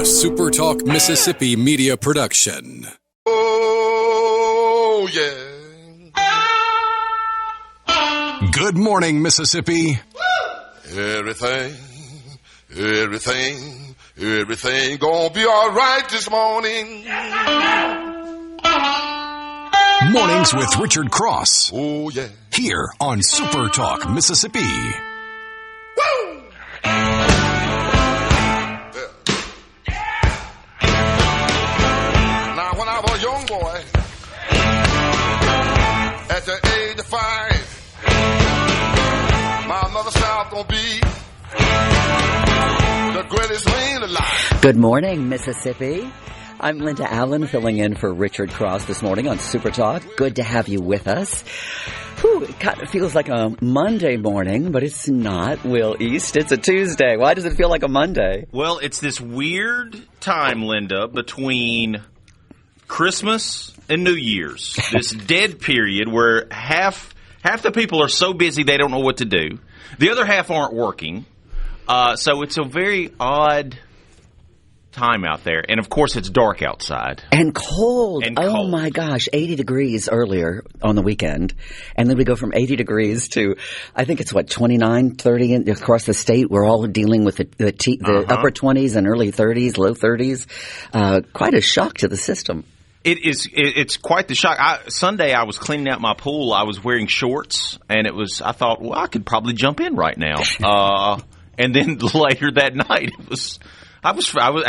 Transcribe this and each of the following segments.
SuperTalk Mississippi Media production. Oh, yeah. Good morning, Mississippi. Everything gonna be all right this morning. Mornings with Richard Cross. Oh, yeah. Here on SuperTalk Mississippi. Woo! Now, when I was a young boy, at the age of 5, my mother said I was gonna be the greatest man alive. Good morning, Mississippi. I'm Linda Allen, filling in for Richard Cross this morning on Super Talk. Good to have you with us. Whew, it kind of feels like a Monday morning, but it's not, Will East. It's a Tuesday. Why does it feel like a Monday? Well, it's this weird time, Linda, between Christmas and New Year's. This dead period where half the people are so busy they don't know what to do. The other half aren't working. So it's a very odd time out there. And, of course, it's dark outside. And cold. Oh, my gosh, 80 degrees earlier on the weekend. And then we go from 80 degrees to, I think it's, 29, 30 across the state. We're all dealing with the upper 20s and early 30s, low 30s. Quite a shock to the system. It's quite the shock. Sunday I was cleaning out my pool. I was wearing shorts, and I thought, well, I could probably jump in right now. And then later that night, I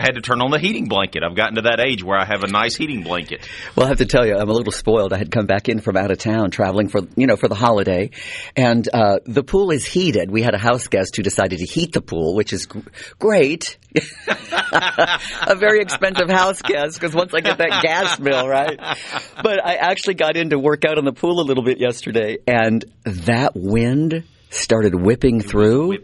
had to turn on the heating blanket. I've gotten to that age where I have a nice heating blanket. Well, I have to tell you, I'm a little spoiled. I had come back in from out of town traveling for the holiday, and the pool is heated. We had a house guest who decided to heat the pool, which is great. A very expensive house guest, because once I get that gas bill, right? But I actually got in to work out on the pool a little bit yesterday, and that wind started whipping through.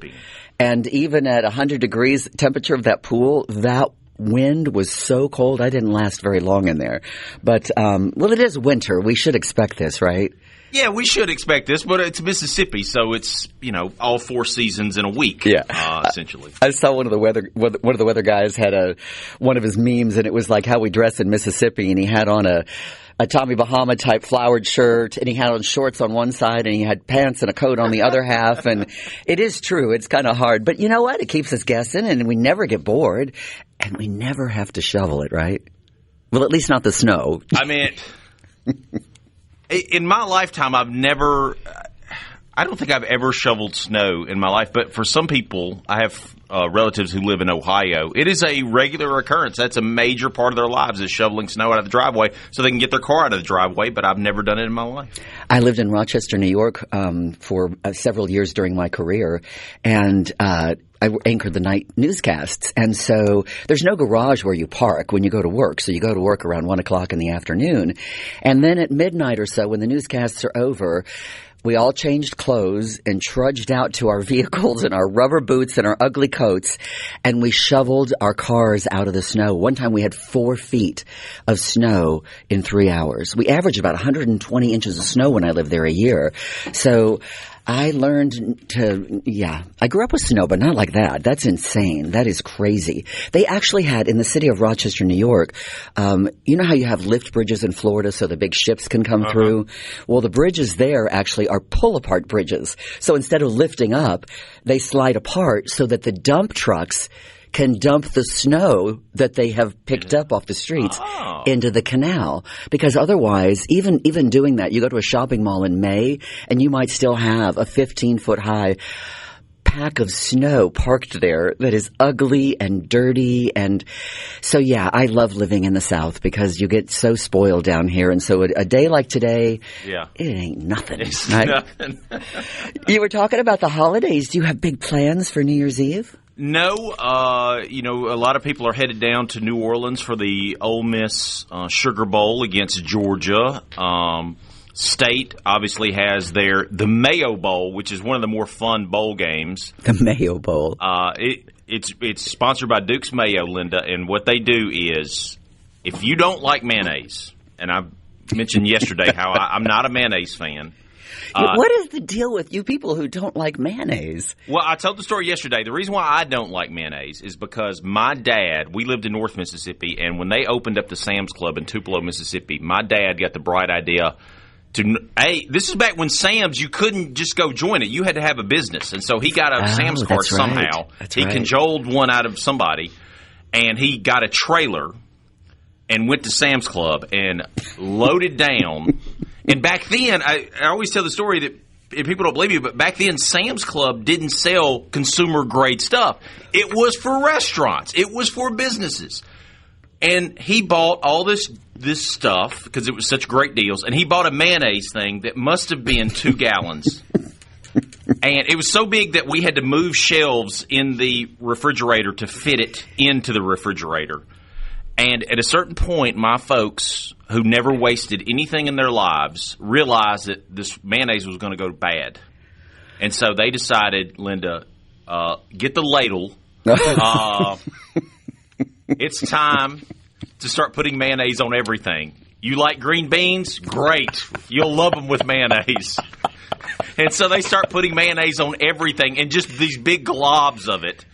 And even at 100 degrees temperature of that pool, that wind was so cold, I didn't last very long in there. But, it is winter. We should expect this, right? Yeah, we should expect this, but it's Mississippi, so it's, all 4 seasons in a week, essentially. I saw one of the weather guys had one of his memes, and it was like how we dress in Mississippi, and he had on a Tommy Bahama type flowered shirt, and he had on shorts on one side, and he had pants and a coat on the other half. And it is true. It's kind of hard. But you know what? It keeps us guessing, and we never get bored, and we never have to shovel it, right? Well, at least not the snow. I mean, in my lifetime, I don't think I've ever shoveled snow in my life. But for some people, I have relatives who live in Ohio. It is a regular occurrence. That's a major part of their lives, is shoveling snow out of the driveway so they can get their car out of the driveway, but I've never done it in my life. I lived in Rochester, New York for several years during my career, and I anchored the night newscasts. And so there's no garage where you park when you go to work. So you go to work around 1 o'clock in the afternoon. And then at midnight or so, when the newscasts are over, we all changed clothes and trudged out to our vehicles in our rubber boots and our ugly coats, and we shoveled our cars out of the snow. One time we had 4 feet of snow in 3 hours. We averaged about 120 inches of snow when I lived there a year. So I learned I grew up with snow, but not like that. That's insane. That is crazy. They actually had, in the city of Rochester, New York, you know how you have lift bridges in Florida so the big ships can come through? Well, the bridges there actually are pull-apart bridges. So instead of lifting up, they slide apart so that the dump trucks can dump the snow that they have picked up off the streets into the canal. Because otherwise, even doing that, you go to a shopping mall in May and you might still have a 15-foot high pack of snow parked there that is ugly and dirty. And so, yeah, I love living in the South because you get so spoiled down here. And so a day like today, it ain't nothing. It's right? nothing. You were talking about the holidays. Do you have big plans for New Year's Eve? No, a lot of people are headed down to New Orleans for the Ole Miss Sugar Bowl against Georgia. State obviously has the Mayo Bowl, which is one of the more fun bowl games. The Mayo Bowl. It's sponsored by Duke's Mayo, Linda, and what they do is, if you don't like mayonnaise, and I mentioned yesterday how I'm not a mayonnaise fan, What is the deal with you people who don't like mayonnaise? Well, I told the story yesterday. The reason why I don't like mayonnaise is because my dad, we lived in North Mississippi, and when they opened up the Sam's Club in Tupelo, Mississippi, my dad got the bright idea this is back when Sam's, you couldn't just go join it. You had to have a business. And so he got a Sam's card somehow. He cajoled one out of somebody, and he got a trailer and went to Sam's Club and loaded down. And back then, I always tell the story that if people don't believe you, but back then Sam's Club didn't sell consumer-grade stuff. It was for restaurants. It was for businesses. And he bought all this stuff because it was such great deals. And he bought a mayonnaise thing that must have been 2 gallons. And it was so big that we had to move shelves in the refrigerator to fit it into the refrigerator. And at a certain point, my folks, who never wasted anything in their lives, realized that this mayonnaise was going to go bad. And so they decided, Linda, get the ladle. It's time to start putting mayonnaise on everything. You like green beans? Great. You'll love them with mayonnaise. And so they start putting mayonnaise on everything and just these big globs of it.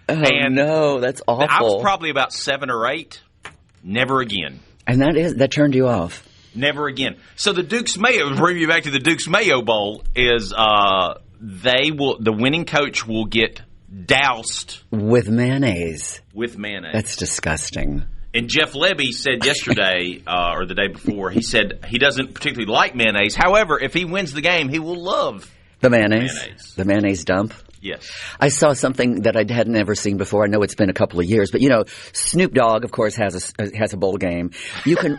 Oh, and no, that's awful. I was probably about 7 or 8. Never again. And that turned you off? Never again. So the Duke's Mayo, bring you back to the Duke's Mayo Bowl, is the winning coach will get doused with mayonnaise. With mayonnaise. That's disgusting. And Jeff Lebby said yesterday, or the day before, he said he doesn't particularly like mayonnaise. However, if he wins the game, he will love the mayonnaise. The mayonnaise dump. Yes. I saw something that I hadn't ever seen before. I know it's been a couple of years, but Snoop Dogg, of course, has a bowl game. You can.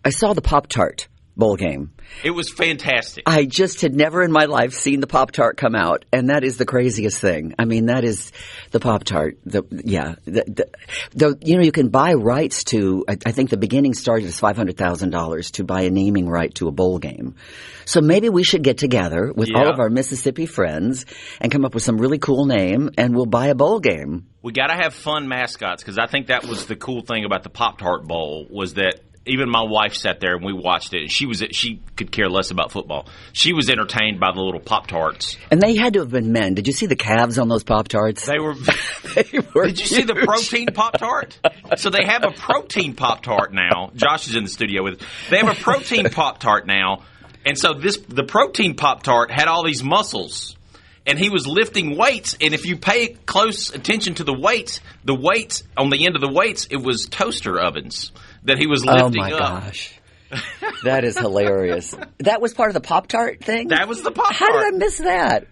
I saw the Pop-Tart bowl game. It was fantastic. I just had never in my life seen the Pop-Tart come out, and that is the craziest thing. I mean, that is the Pop-Tart. You can buy rights to, I think the beginning started as $500,000 to buy a naming right to a bowl game. So maybe we should get together with all of our Mississippi friends and come up with some really cool name, and we'll buy a bowl game. We got to have fun mascots, because I think that was the cool thing about the Pop-Tart Bowl was that even my wife sat there and we watched it, and she could care less about football. She was entertained by the little Pop-Tarts. And they had to have been men. Did you see the calves on those Pop-Tarts? They were Did you see the protein Pop-Tart? So they have a protein Pop-Tart now. Josh is in the studio with us. They have a protein Pop-Tart now. And so the protein Pop-Tart had all these muscles. And he was lifting weights, and if you pay close attention to the weights on the end of the weights, it was toaster ovens that he was lifting up. Oh, my gosh. That is hilarious. That was part of the Pop-Tart thing? That was the Pop-Tart. How did I miss that?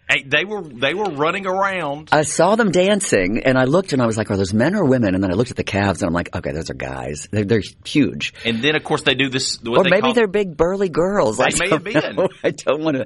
Hey, they were running around. I saw them dancing, and I looked, and I was like, are those men or women? And then I looked at the calves, and I'm like, okay, those are guys. They're huge. And then, of course, they do this. Or maybe they're big, burly girls. They may have been. I don't want to.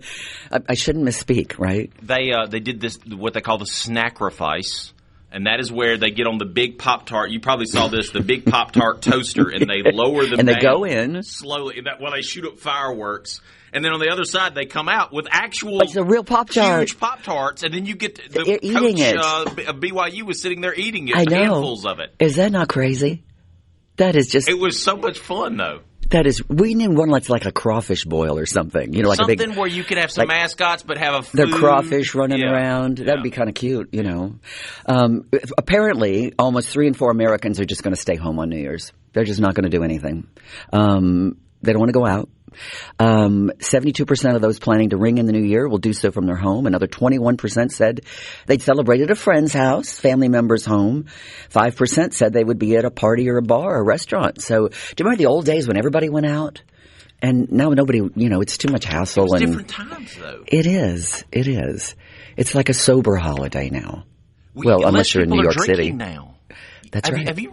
I shouldn't misspeak, right? They did this, what they call the snacrifice. And that is where they get on the big Pop-Tart. You probably saw this, the big Pop-Tart toaster, and they lower them and down. And they go in. Slowly. While they shoot up fireworks. And then on the other side, they come out with actual like the real Pop-Tart. Huge Pop-Tarts. And then you get the eating coach it. Of BYU was sitting there eating it. I know. Handfuls of it. Is that not crazy? That is just. It was so much fun, though. That is, we need one like a crawfish boil or something. Like something a big, where you could have some mascots, but have a food. They're crawfish running around. That'd be kind of cute, Apparently, almost 3 in 4 Americans are just going to stay home on New Year's. They're just not going to do anything. They don't want to go out. 72% of those planning to ring in the new year will do so from their home. Another 21% said they'd celebrate at a friend's house, family member's home. 5% said they would be at a party or a bar or a restaurant. So do you remember the old days when everybody went out? And now nobody, it's too much hassle. It was different times, though. It is. It's like a sober holiday now. Unless you're in New York City. Now. That's right. Have you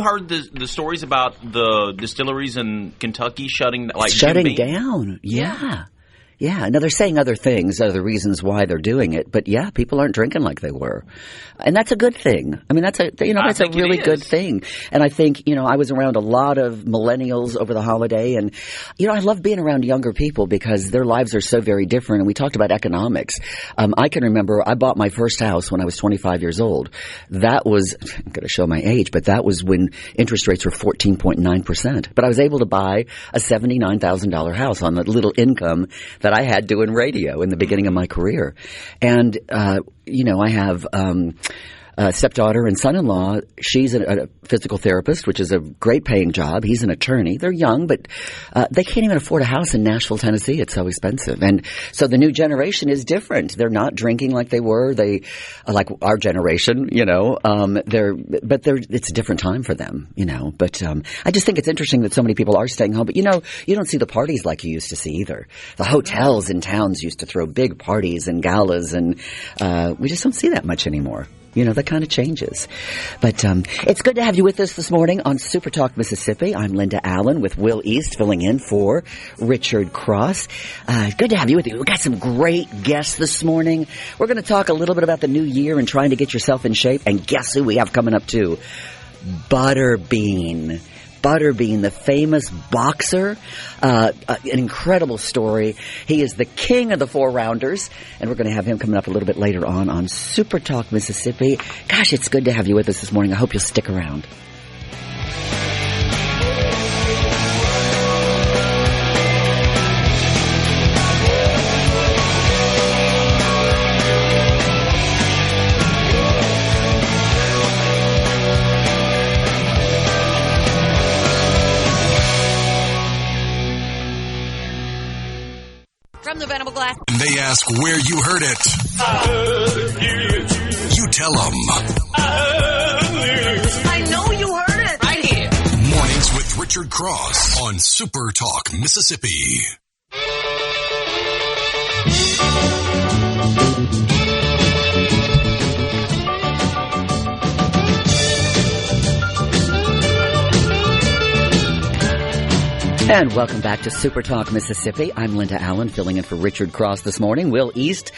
heard the stories about the distilleries in Kentucky shutting down? Yeah. Yeah, now they're saying other things, other reasons why they're doing it, but yeah, people aren't drinking like they were, and that's a good thing. I mean, that's a really good thing. And I think I was around a lot of millennials over the holiday, and I love being around younger people because their lives are so very different. And we talked about economics. I can remember I bought my first house when I was 25 years old. That was, I'm going to show my age, but that was when interest rates were 14.9%. But I was able to buy a $79,000 house on the little income that I had doing radio in the beginning of my career. And, I have a stepdaughter and son-in-law. She's a physical therapist, which is a great paying job. He's an attorney. They're young, but they can't even afford a house in Nashville, Tennessee. It's so expensive. And so the new generation is different. They're not drinking like they were. They, like our generation, it's a different time for them, But I just think it's interesting that so many people are staying home. But, you don't see the parties like you used to see either. The hotels in towns used to throw big parties and galas, and we just don't see that much anymore. That kind of changes. But it's good to have you with us this morning on SuperTalk Mississippi. I'm Linda Allen with Will East filling in for Richard Cross. Good to have you with you. We've got some great guests this morning. We're going to talk a little bit about the new year and trying to get yourself in shape. And guess who we have coming up too? Butterbean. Butterbean, the famous boxer, an incredible story. He is the king of the 4-rounders, and we're going to have him coming up a little bit later on Super Talk Mississippi. Gosh, it's good to have you with us this morning. I hope you'll stick around. From the Venable Glass. They ask where you heard it. You tell them. I know you heard it. Right here. Mornings with Richard Cross on Super Talk Mississippi. And welcome back to Super Talk Mississippi. I'm Linda Allen, filling in for Richard Cross this morning. Will East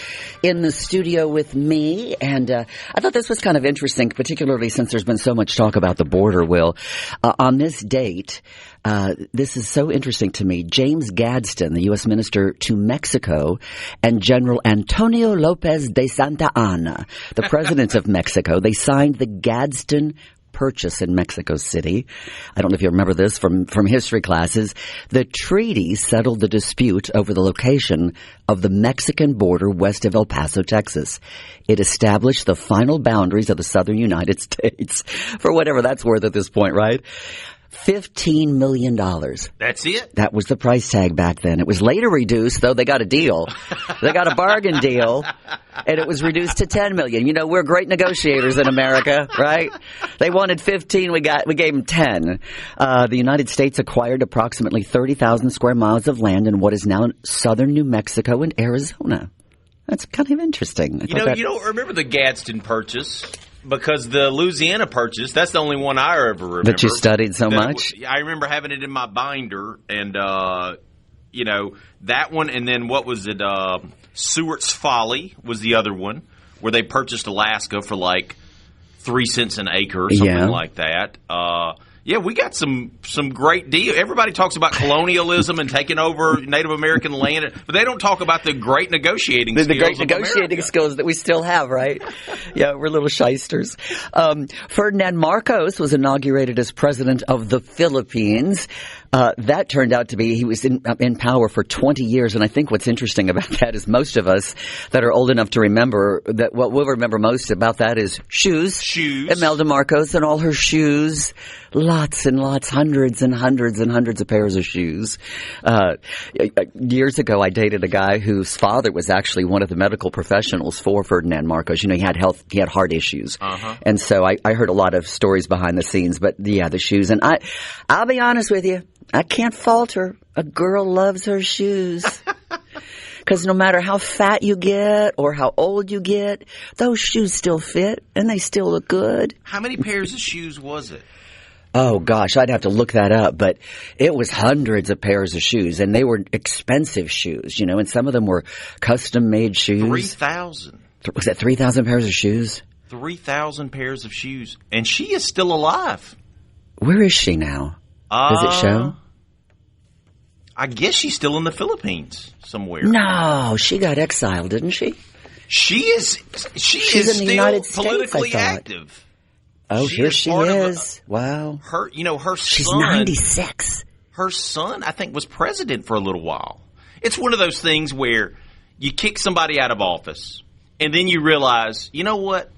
in the studio with me. And I thought this was kind of interesting, particularly since there's been so much talk about the border, Will. On this date, this is so interesting to me. James Gadsden, the U.S. Minister to Mexico, and General Antonio Lopez de Santa Anna, the president of Mexico, they signed the Gadsden Purchase in Mexico City. I don't know if you remember this from history classes. The treaty settled the dispute over the location of the Mexican border west of El Paso, Texas. It established the final boundaries of the southern United States, for whatever that's worth at this point, right? $15 million. That's it? That was the price tag back then. It was later reduced, though. They got a deal. They got a bargain deal, and it was reduced to $10 million. We're great negotiators in America, right? They wanted 15. We gave them 10. The United States acquired approximately 30,000 square miles of land in what is now southern New Mexico and Arizona. That's kind of interesting. You don't remember the Gadsden Purchase. Because the Louisiana Purchase, that's the only one I ever remember. That you studied so much? I remember having it in my binder, and, that one, and then what was it? Stewart's Folly was the other one, where they purchased Alaska for like 3 cents an acre or something like that. We got some great deal. Everybody talks about colonialism and taking over Native American land, but they don't talk about the great negotiating skills. The great negotiating skills that we still have, right? Yeah, we're little shysters. Ferdinand Marcos was inaugurated as president of the Philippines. That turned out to be, he was in power for 20 years, and I think what's interesting about that is most of us that are old enough to remember that what we'll remember most about that is shoes. Imelda Marcos and all her shoes. Lots and lots, hundreds and hundreds and hundreds of pairs of shoes. Years ago, I dated a guy whose father was actually one of the medical professionals for Ferdinand Marcos. He had heart issues. And so I heard a lot of stories behind the scenes, but the shoes. And I'll be honest with you, I can't fault her. A girl loves her shoes. Because no matter how fat you get or how old you get, those shoes still fit and they still look good. How many pairs of shoes was it? Oh, gosh, I'd have to look that up. But it was hundreds of pairs of shoes, and they were expensive shoes, and some of them were custom-made shoes. 3,000. Was that 3,000 pairs of shoes? 3,000 pairs of shoes. And she is still alive. Where is she now? Does it show? I guess she's still in the Philippines somewhere. No, she got exiled, didn't she? She's in the still United States, politically I thought. active. Oh, here she is. Wow. Her son. She's 96. Her son, I think, was president for a little while. It's one of those things where you kick somebody out of office, and then you realize, you know what?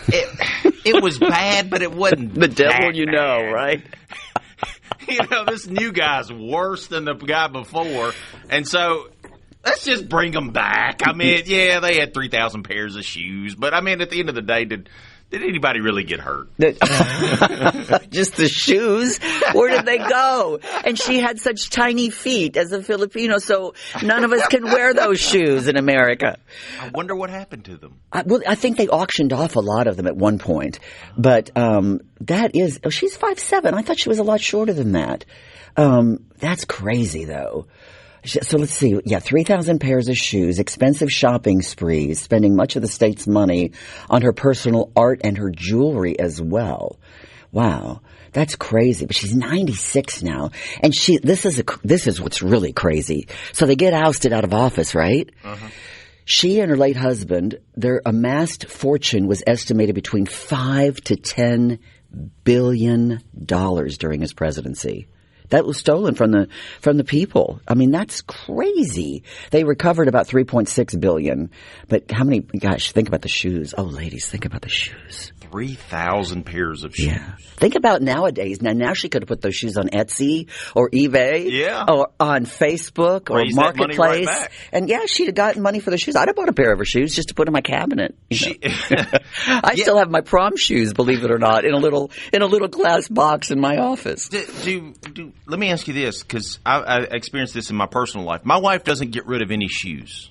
It was bad, but it wasn't the devil, bad. Right? This new guy's worse than the guy before, and so let's just bring them back. I mean, yeah, they had 3,000 pairs of shoes, but I mean, at the end of the day, did anybody really get hurt? Just the shoes? Where did they go? And she had such tiny feet as a Filipino, so none of us can wear those shoes in America. I wonder what happened to them. I think they auctioned off a lot of them at one point. But she's 5'7". I thought she was a lot shorter than that. That's crazy, though. So let's see. Yeah, 3,000 pairs of shoes, expensive shopping sprees, spending much of the state's money on her personal art and her jewelry as well. Wow, that's crazy. But she's 96 now, and this is what's really crazy. So they get ousted out of office, right? Uh-huh. She and her late husband, their amassed fortune was estimated between $5 to $10 billion during his presidency. That was stolen from the people. I mean, that's crazy. They recovered about $3.6 billion. But how many? Gosh, think about the shoes. Oh, ladies, think about the shoes. 3,000 pairs of shoes. Yeah. Think about nowadays. Now she could have put those shoes on Etsy or eBay. Yeah. Or on Facebook or Marketplace. That money right back. And yeah, she'd have gotten money for the shoes. I'd have bought a pair of her shoes just to put in my cabinet. I still have my prom shoes, believe it or not, in a little glass box in my office. Let me ask you this, because I experienced this in my personal life. My wife doesn't get rid of any shoes.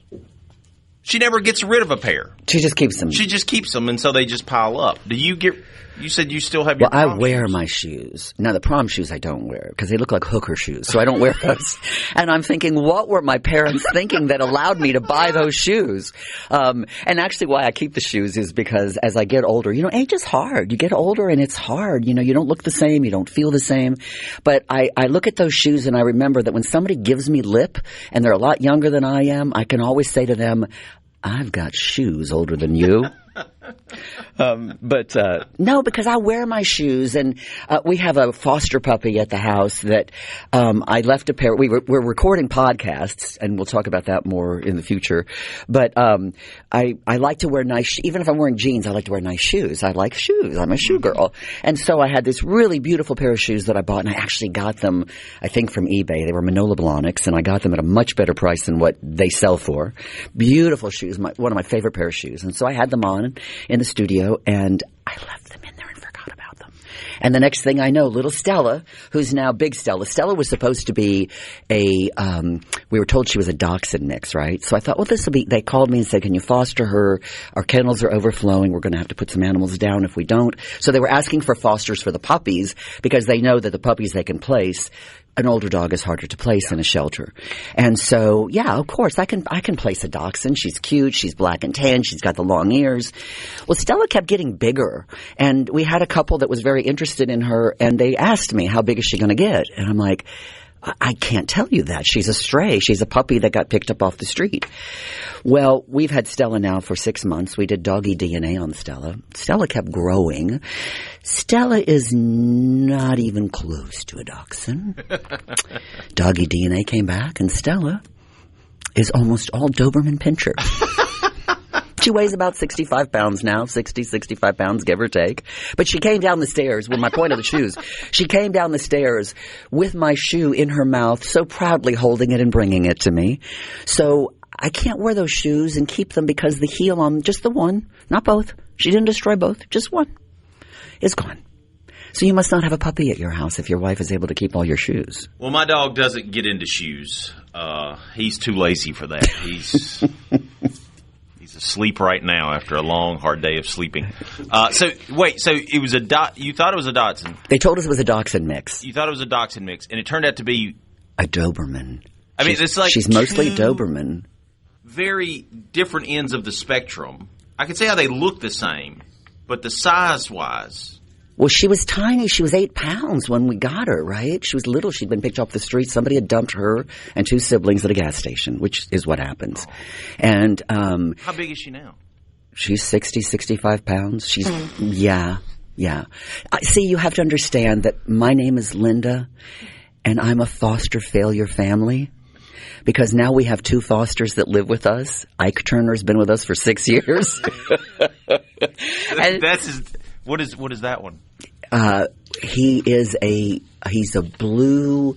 She never gets rid of a pair. She just keeps them. She just keeps them, and so they just pile up. Do you get? You said you still have your prom I wear shoes. my shoes. Now, the prom shoes I don't wear because they look like hooker shoes, so I don't wear those. And I'm thinking, what were my parents thinking that allowed me to buy those shoes? And actually why I keep the shoes is because as I get older, age is hard. You get older and it's hard. You don't look the same. You don't feel the same. But I look at those shoes and I remember that when somebody gives me lip and they're a lot younger than I am, I can always say to them, I've got shoes older than you. No, because I wear my shoes, and we have a foster puppy at the house that I left a pair. We're recording podcasts, and we'll talk about that more in the future. But I like to wear nice. Even if I'm wearing jeans, I like to wear nice shoes. I like shoes. I'm a shoe girl, and so I had this really beautiful pair of shoes that I bought, and I actually got them, I think, from eBay. They were Manolo Blahniks, and I got them at a much better price than what they sell for. Beautiful shoes, one of my favorite pair of shoes, and so I had them on in the studio, and I left them in there and forgot about them. And the next thing I know, little Stella, who's now big Stella. Stella was supposed to be we were told she was a dachshund mix, right? So I thought, well, this will be, they called me and said, can you foster her? Our kennels are overflowing. We're going to have to put some animals down if we don't. So they were asking for fosters for the puppies because they know that the puppies they can place, an older dog is harder to place in a shelter. And so, yeah, of course, I can place a dachshund. She's cute. She's black and tan. She's got the long ears. Well, Stella kept getting bigger. And we had a couple that was very interested in her, and they asked me, how big is she going to get? And I'm like, I can't tell you that. She's a stray. She's a puppy that got picked up off the street. Well, we've had Stella now for 6 months. We did doggy DNA on Stella. Stella kept growing. Stella is not even close to a dachshund. Doggy DNA came back, and Stella is almost all Doberman Pinscher. She weighs about 65 pounds now, 65 pounds, give or take. But she came down the stairs, with my point of the shoes, she came down the stairs with my shoe in her mouth, so proudly holding it and bringing it to me. So I can't wear those shoes and keep them because the heel on just the one, not both. She didn't destroy both, just one, is gone. So you must not have a puppy at your house if your wife is able to keep all your shoes. Well, my dog doesn't get into shoes. He's too lazy for that. He's sleep right now after a long, hard day of sleeping. So it was you thought it was a Dachshund. They told us it was a Dachshund mix. You thought it was a Dachshund mix, and it turned out to be a Doberman. I mean, it's like she's mostly Doberman. Very different ends of the spectrum. I could see how they look the same, but the size-wise... Well, she was tiny. She was 8 pounds when we got her, right? She was little. She'd been picked off the street. Somebody had dumped her and 2 siblings at a gas station, which is what happens. And how big is she now? She's 60, 65 pounds. She's yeah. See, you have to understand that my name is Linda, and I'm a foster failure family. Because now we have 2 fosters that live with us. Ike Turner's been with us for 6 years. What is that one? He's a blue.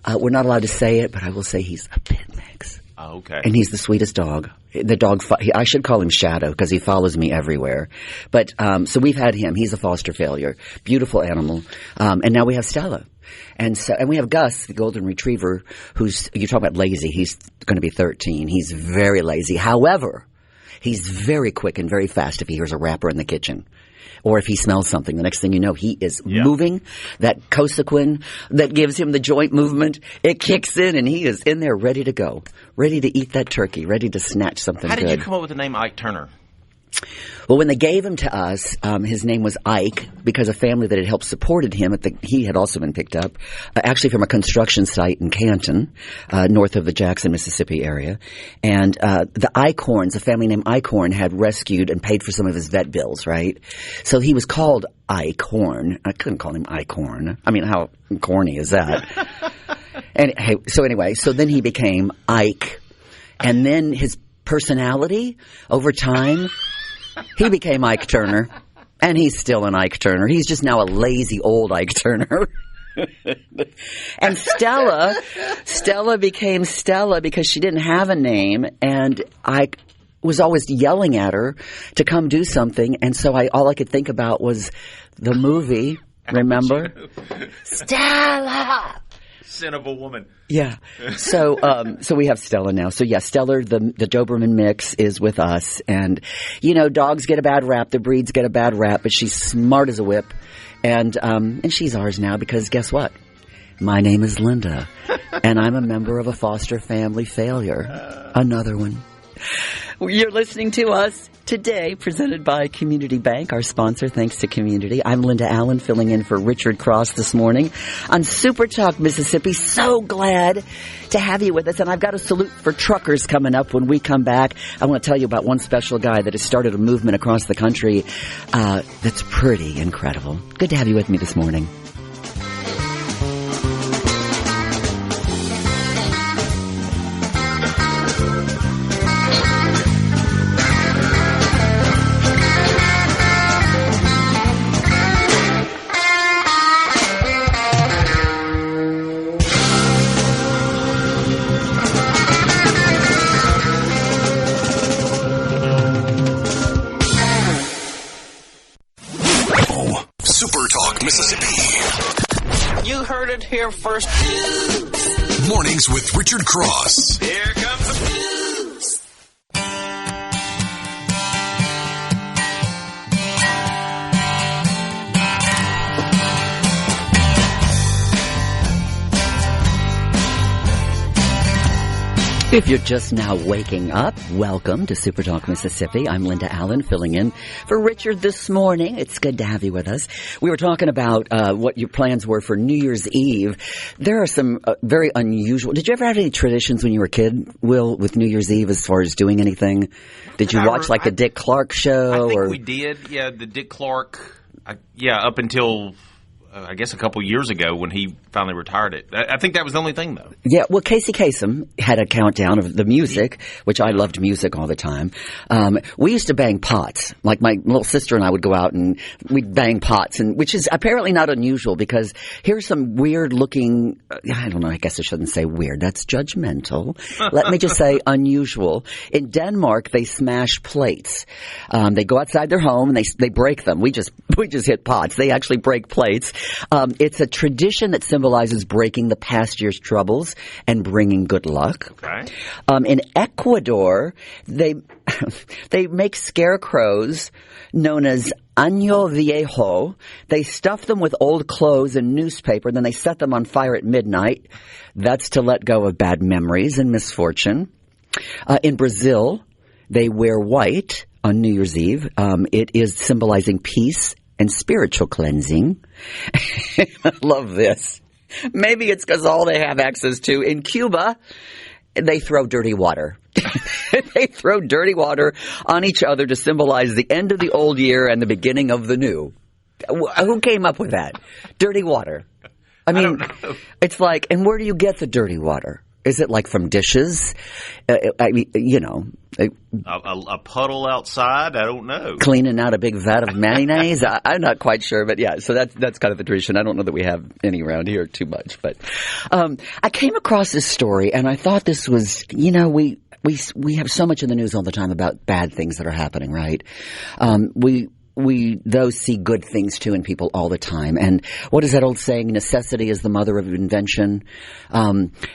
We're not allowed to say it, but I will say he's a pit mix. Oh, okay. And he's the sweetest dog. The dog. I should call him Shadow because he follows me everywhere. But so we've had him. He's a foster failure. Beautiful animal. And now we have Stella. And we have Gus, the golden retriever, who's, you talk about lazy. He's going to be 13. He's very lazy. However, he's very quick and very fast if he hears a rapper in the kitchen. Or if he smells something, the next thing you know, he is moving. That Cosequin that gives him the joint movement, it kicks in, and he is in there ready to go, ready to eat that turkey, ready to snatch something good. How did you come up with the name Ike Turner? Well, when they gave him to us, his name was Ike because a family that had helped supported him. He had also been picked up, actually from a construction site in Canton, north of the Jackson, Mississippi area. And the Eichhorns, a family named Eichhorn, had rescued and paid for some of his vet bills, right? So he was called Eichhorn. I couldn't call him Eichhorn. I mean, how corny is that? So then he became Ike. And then his personality over time... He became Ike Turner, and he's still an Ike Turner. He's just now a lazy old Ike Turner. And Stella became Stella because she didn't have a name, and Ike was always yelling at her to come do something, and so all I could think about was the movie, remember? Stella! Sin of a woman. Yeah. So we have Stella now. So yeah, Stellar, the Doberman mix is with us. And, dogs get a bad rap. The breeds get a bad rap, but she's smart as a whip. And she's ours now because guess what? My name is Linda. And I'm a member of a foster family failure. Another one. You're listening to us today, presented by Community Bank, our sponsor. Thanks to Community. I'm Linda Allen, filling in for Richard Cross this morning on SuperTalk Mississippi. So glad to have you with us. And I've got a salute for truckers coming up when we come back. I want to tell you about one special guy that has started a movement across the country that's pretty incredible. Good to have you with me this morning. Mississippi. You heard it here first. Mornings with Richard Cross. Here comes the news. If you're just now waking up, welcome to SuperTalk Mississippi. I'm Linda Allen, filling in for Richard this morning. It's good to have you with us. We were talking about what your plans were for New Year's Eve. There are some very unusual... Did you ever have any traditions when you were a kid, Will, with New Year's Eve as far as doing anything? Did you watch the Dick Clark show? I think we did, yeah, the Dick Clark... up until... I guess a couple years ago when he finally retired it. I think that was the only thing, though. Yeah, well, Casey Kasem had a countdown of the music, which I loved music all the time. We used to bang pots. Like my little sister and I would go out and we'd bang pots, which is apparently not unusual because here's some weird-looking, I don't know, I guess I shouldn't say weird. That's judgmental. Let me just say unusual. In Denmark, they smash plates. They go outside their home and they break them. We just hit pots. They actually break plates. It's a tradition that symbolizes breaking the past year's troubles and bringing good luck. Okay. In Ecuador, they make scarecrows known as Año Viejo. They stuff them with old clothes and newspaper, then they set them on fire at midnight. That's to let go of bad memories and misfortune. In Brazil, they wear white on New Year's Eve. It is symbolizing peace and spiritual cleansing. I love this. Maybe it's because all they have access to in Cuba, they throw dirty water. They throw dirty water on each other to symbolize the end of the old year and the beginning of the new. Who came up with that? Dirty water. I mean, it's like, and where do you get the dirty water? Is it like from dishes? I mean, you know. A puddle outside? I don't know. Cleaning out a big vat of mayonnaise? I'm not quite sure, but yeah, so that's kind of the tradition. I don't know that we have any around here too much, but I came across this story and I thought this was, you know, we have so much in the news all the time about bad things that are happening, right? We those see good things too in people all the time. And what is that old saying? Necessity is the mother of invention.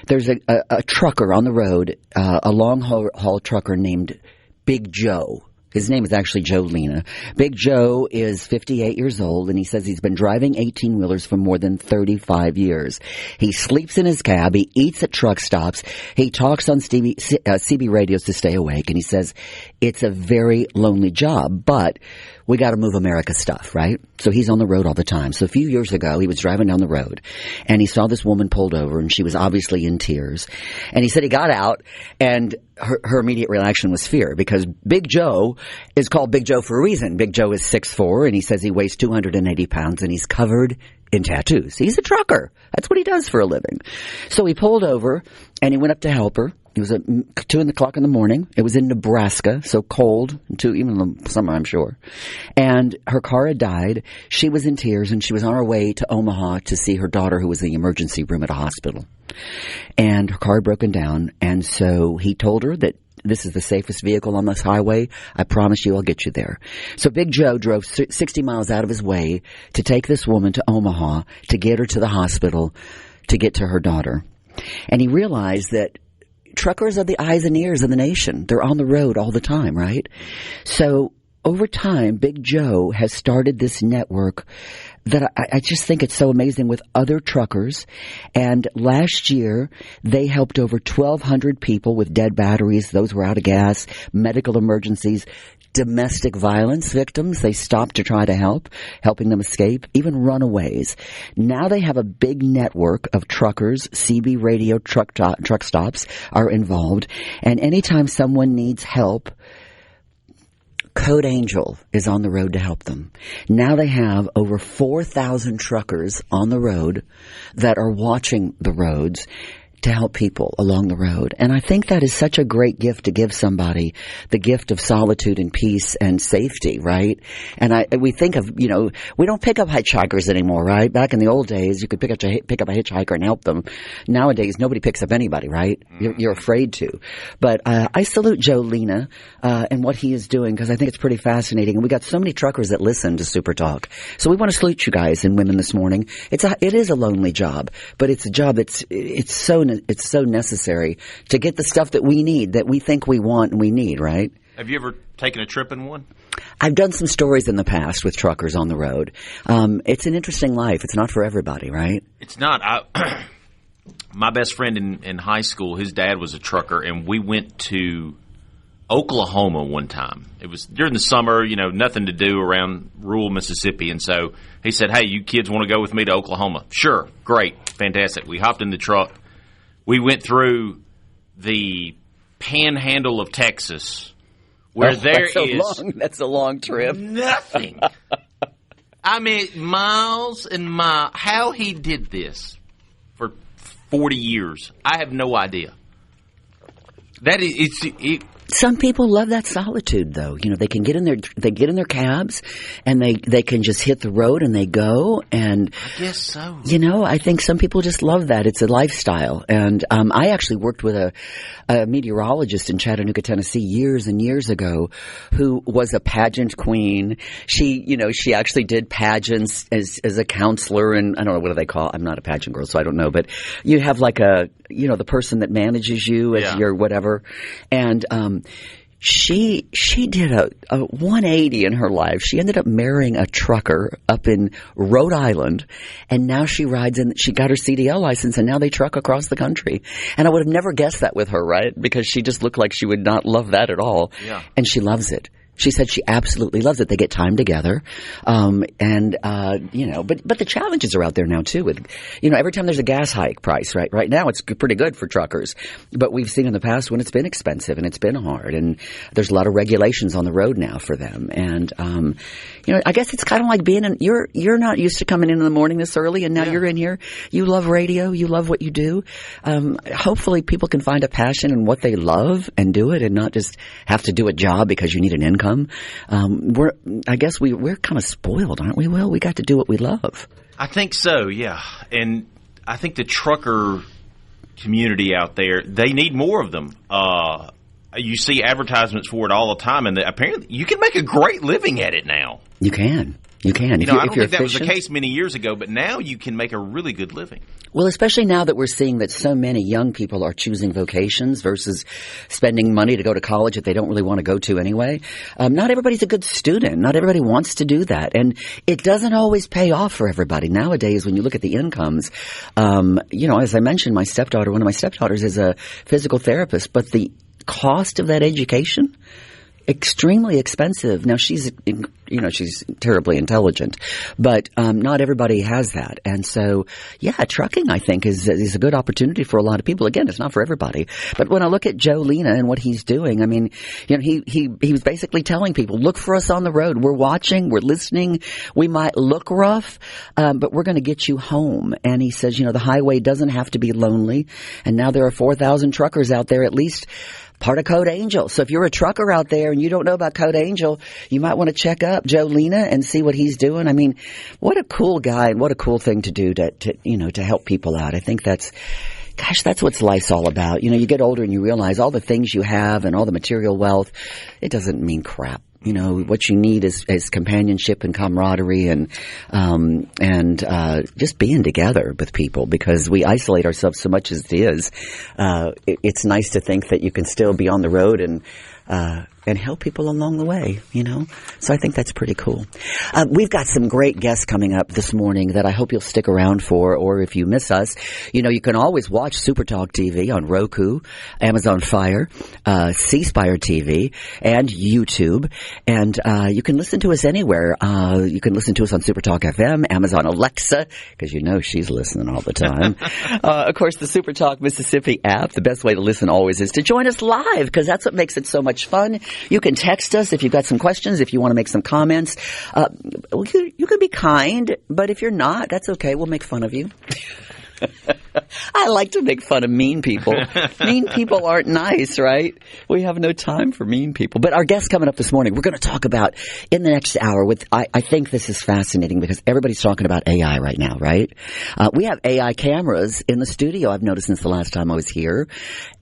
There's a trucker on the road, a long haul trucker named Big Joe. His name is actually Joe Lena. Big Joe is 58 years old, and he says he's been driving 18-wheelers for more than 35 years. He sleeps in his cab. He eats at truck stops. He talks on CB radios to stay awake, and he says it's a very lonely job, but we got to move America stuff, right? So he's on the road all the time. So a few years ago, he was driving down the road, and he saw this woman pulled over, and she was obviously in tears. And he said he got out, and her immediate reaction was fear, because Big Joe is called Big Joe for a reason. Big Joe is 6'4", and he says he weighs 280 pounds, and he's covered in tattoos. He's a trucker. That's what he does for a living. So he pulled over, and he went up to help her. It was at 2 o'clock in the morning. It was in Nebraska, so cold, even in the summer, I'm sure. And her car had died. She was in tears, and she was on her way to Omaha to see her daughter, who was in the emergency room at a hospital. And her car had broken down, and so he told her that this is the safest vehicle on this highway. I promise you I'll get you there. So Big Joe drove 60 miles out of his way to take this woman to Omaha to get her to the hospital to get to her daughter. And he realized that truckers are the eyes and ears of the nation. They're on the road all the time, right? So over time, Big Joe has started this network that I just think it's so amazing with other truckers. And last year, they helped over 1,200 people with dead batteries. Those were out of gas, medical emergencies, domestic violence victims. They stopped to try to helping them escape, even runaways. Now they have a big network of truckers. CB radio truck stops are involved. And anytime someone needs help, Code Angel is on the road to help them. Now they have over 4,000 truckers on the road that are watching the roads to help people along the road. And I think that is such a great gift to give somebody, the gift of solitude and peace and safety, right? And we think of, you know, we don't pick up hitchhikers anymore, right? Back in the old days, you could pick up a hitchhiker and help them. Nowadays, nobody picks up anybody, right? You're afraid to. But I salute Joe Lena and what he is doing, because I think it's pretty fascinating. And we got so many truckers that listen to Super Talk. So we want to salute you guys and women this morning. It is a lonely job, but it's a job that's it's so necessary to get the stuff that we need, that we think we want and we need, right? Have you ever taken a trip in one? I've done some stories in the past with truckers on the road. It's an interesting life. It's not for everybody, right? It's not. My best friend in high school, his dad was a trucker, and we went to Oklahoma one time. It was during the summer, you know, nothing to do around rural Mississippi. And so he said, hey, you kids want to go with me to Oklahoma? Sure. Great. Fantastic. We hopped in the truck. We went through the panhandle of Texas, where that's a long trip. Nothing. I mean, miles and miles. How he did this for 40 years, I have no idea. Some people love that solitude, though. You know, they get in their cabs, and they can just hit the road and they go. And I guess so. You know, I think some people just love that. It's a lifestyle. And I actually worked with a meteorologist in Chattanooga, Tennessee, years and years ago, who was a pageant queen. She actually did pageants as a counselor, and I don't know, what do they call it? I'm not a pageant girl, so I don't know. But you have like the person that manages you as your whatever. And she did a 180 in her life. She ended up marrying a trucker up in Rhode Island, and now she rides in. She got her CDL license, and now they truck across the country. And I would have never guessed that with her, right? Because she just looked like she would not love that at all. Yeah. And she loves it. She said she absolutely loves it. They get time together. But the challenges are out there now too with, every time there's a gas hike price, right? Right now it's pretty good for truckers, but we've seen in the past when it's been expensive and it's been hard, and there's a lot of regulations on the road now for them. And, I guess it's kind of like you're not used to coming in the morning this early, and now you're in here. You love radio. You love what you do. Hopefully people can find a passion in what they love and do it, and not just have to do a job because you need an income. We're kind of spoiled, aren't we, Will? We got to do what we love. I think so, yeah. And I think the trucker community out there, they need more of them. You see advertisements for it all the time, and apparently you can make a great living at it now. You can. I don't think that was the case many years ago, but now you can make a really good living. Well, especially now that we're seeing that so many young people are choosing vocations versus spending money to go to college that they don't really want to go to anyway. Not everybody's a good student. Not everybody wants to do that. And it doesn't always pay off for everybody. Nowadays, when you look at the incomes, as I mentioned, one of my stepdaughters is a physical therapist, but the cost of that education, extremely expensive. Now she's terribly intelligent, but not everybody has that. And so, trucking, I think, is a good opportunity for a lot of people. Again, it's not for everybody. But when I look at Joe Lena and what he's doing, I mean, he was basically telling people, look for us on the road. We're watching, we're listening. We might look rough, but we're going to get you home. And he says, the highway doesn't have to be lonely. And now there are 4,000 truckers out there, at least part of Code Angel. So if you're a trucker out there and you don't know about Code Angel, you might want to check up Joe Lena and see what he's doing. I mean, what a cool guy, and what a cool thing to do to help people out. I think that's what life's all about. You get older and you realize all the things you have and all the material wealth, it doesn't mean crap. What you need is companionship and camaraderie and just being together with people, because we isolate ourselves so much as it is. It's nice to think that you can still be on the road and help people along the way, So I think that's pretty cool. We've got some great guests coming up this morning that I hope you'll stick around for, or if you miss us, you can always watch SuperTalk TV on Roku, Amazon Fire, C-Spire TV, and YouTube. And you can listen to us anywhere. You can listen to us on SuperTalk FM, Amazon Alexa, because she's listening all the time. Of course, the SuperTalk Mississippi app. The best way to listen always is to join us live, because that's what makes it so much fun. You can text us if you've got some questions, if you want to make some comments. You can be kind, but if you're not, that's okay. We'll make fun of you. I like to make fun of mean people. Mean people aren't nice, right? We have no time for mean people. But our guest coming up this morning, we're going to talk about in the next hour I think this is fascinating because everybody's talking about AI right now, right? We have AI cameras in the studio, I've noticed since the last time I was here.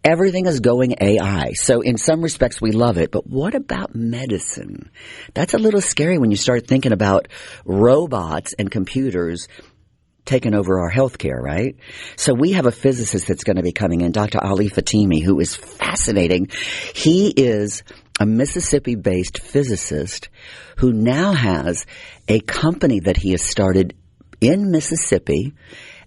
Everything is going AI. So in some respects we love it, but what about medicine? That's a little scary when you start thinking about robots and computers taken over our healthcare, right? So we have a physicist that's going to be coming in, Dr. Ali Fatimi, who is fascinating. He is a Mississippi-based physicist who now has a company that he has started in Mississippi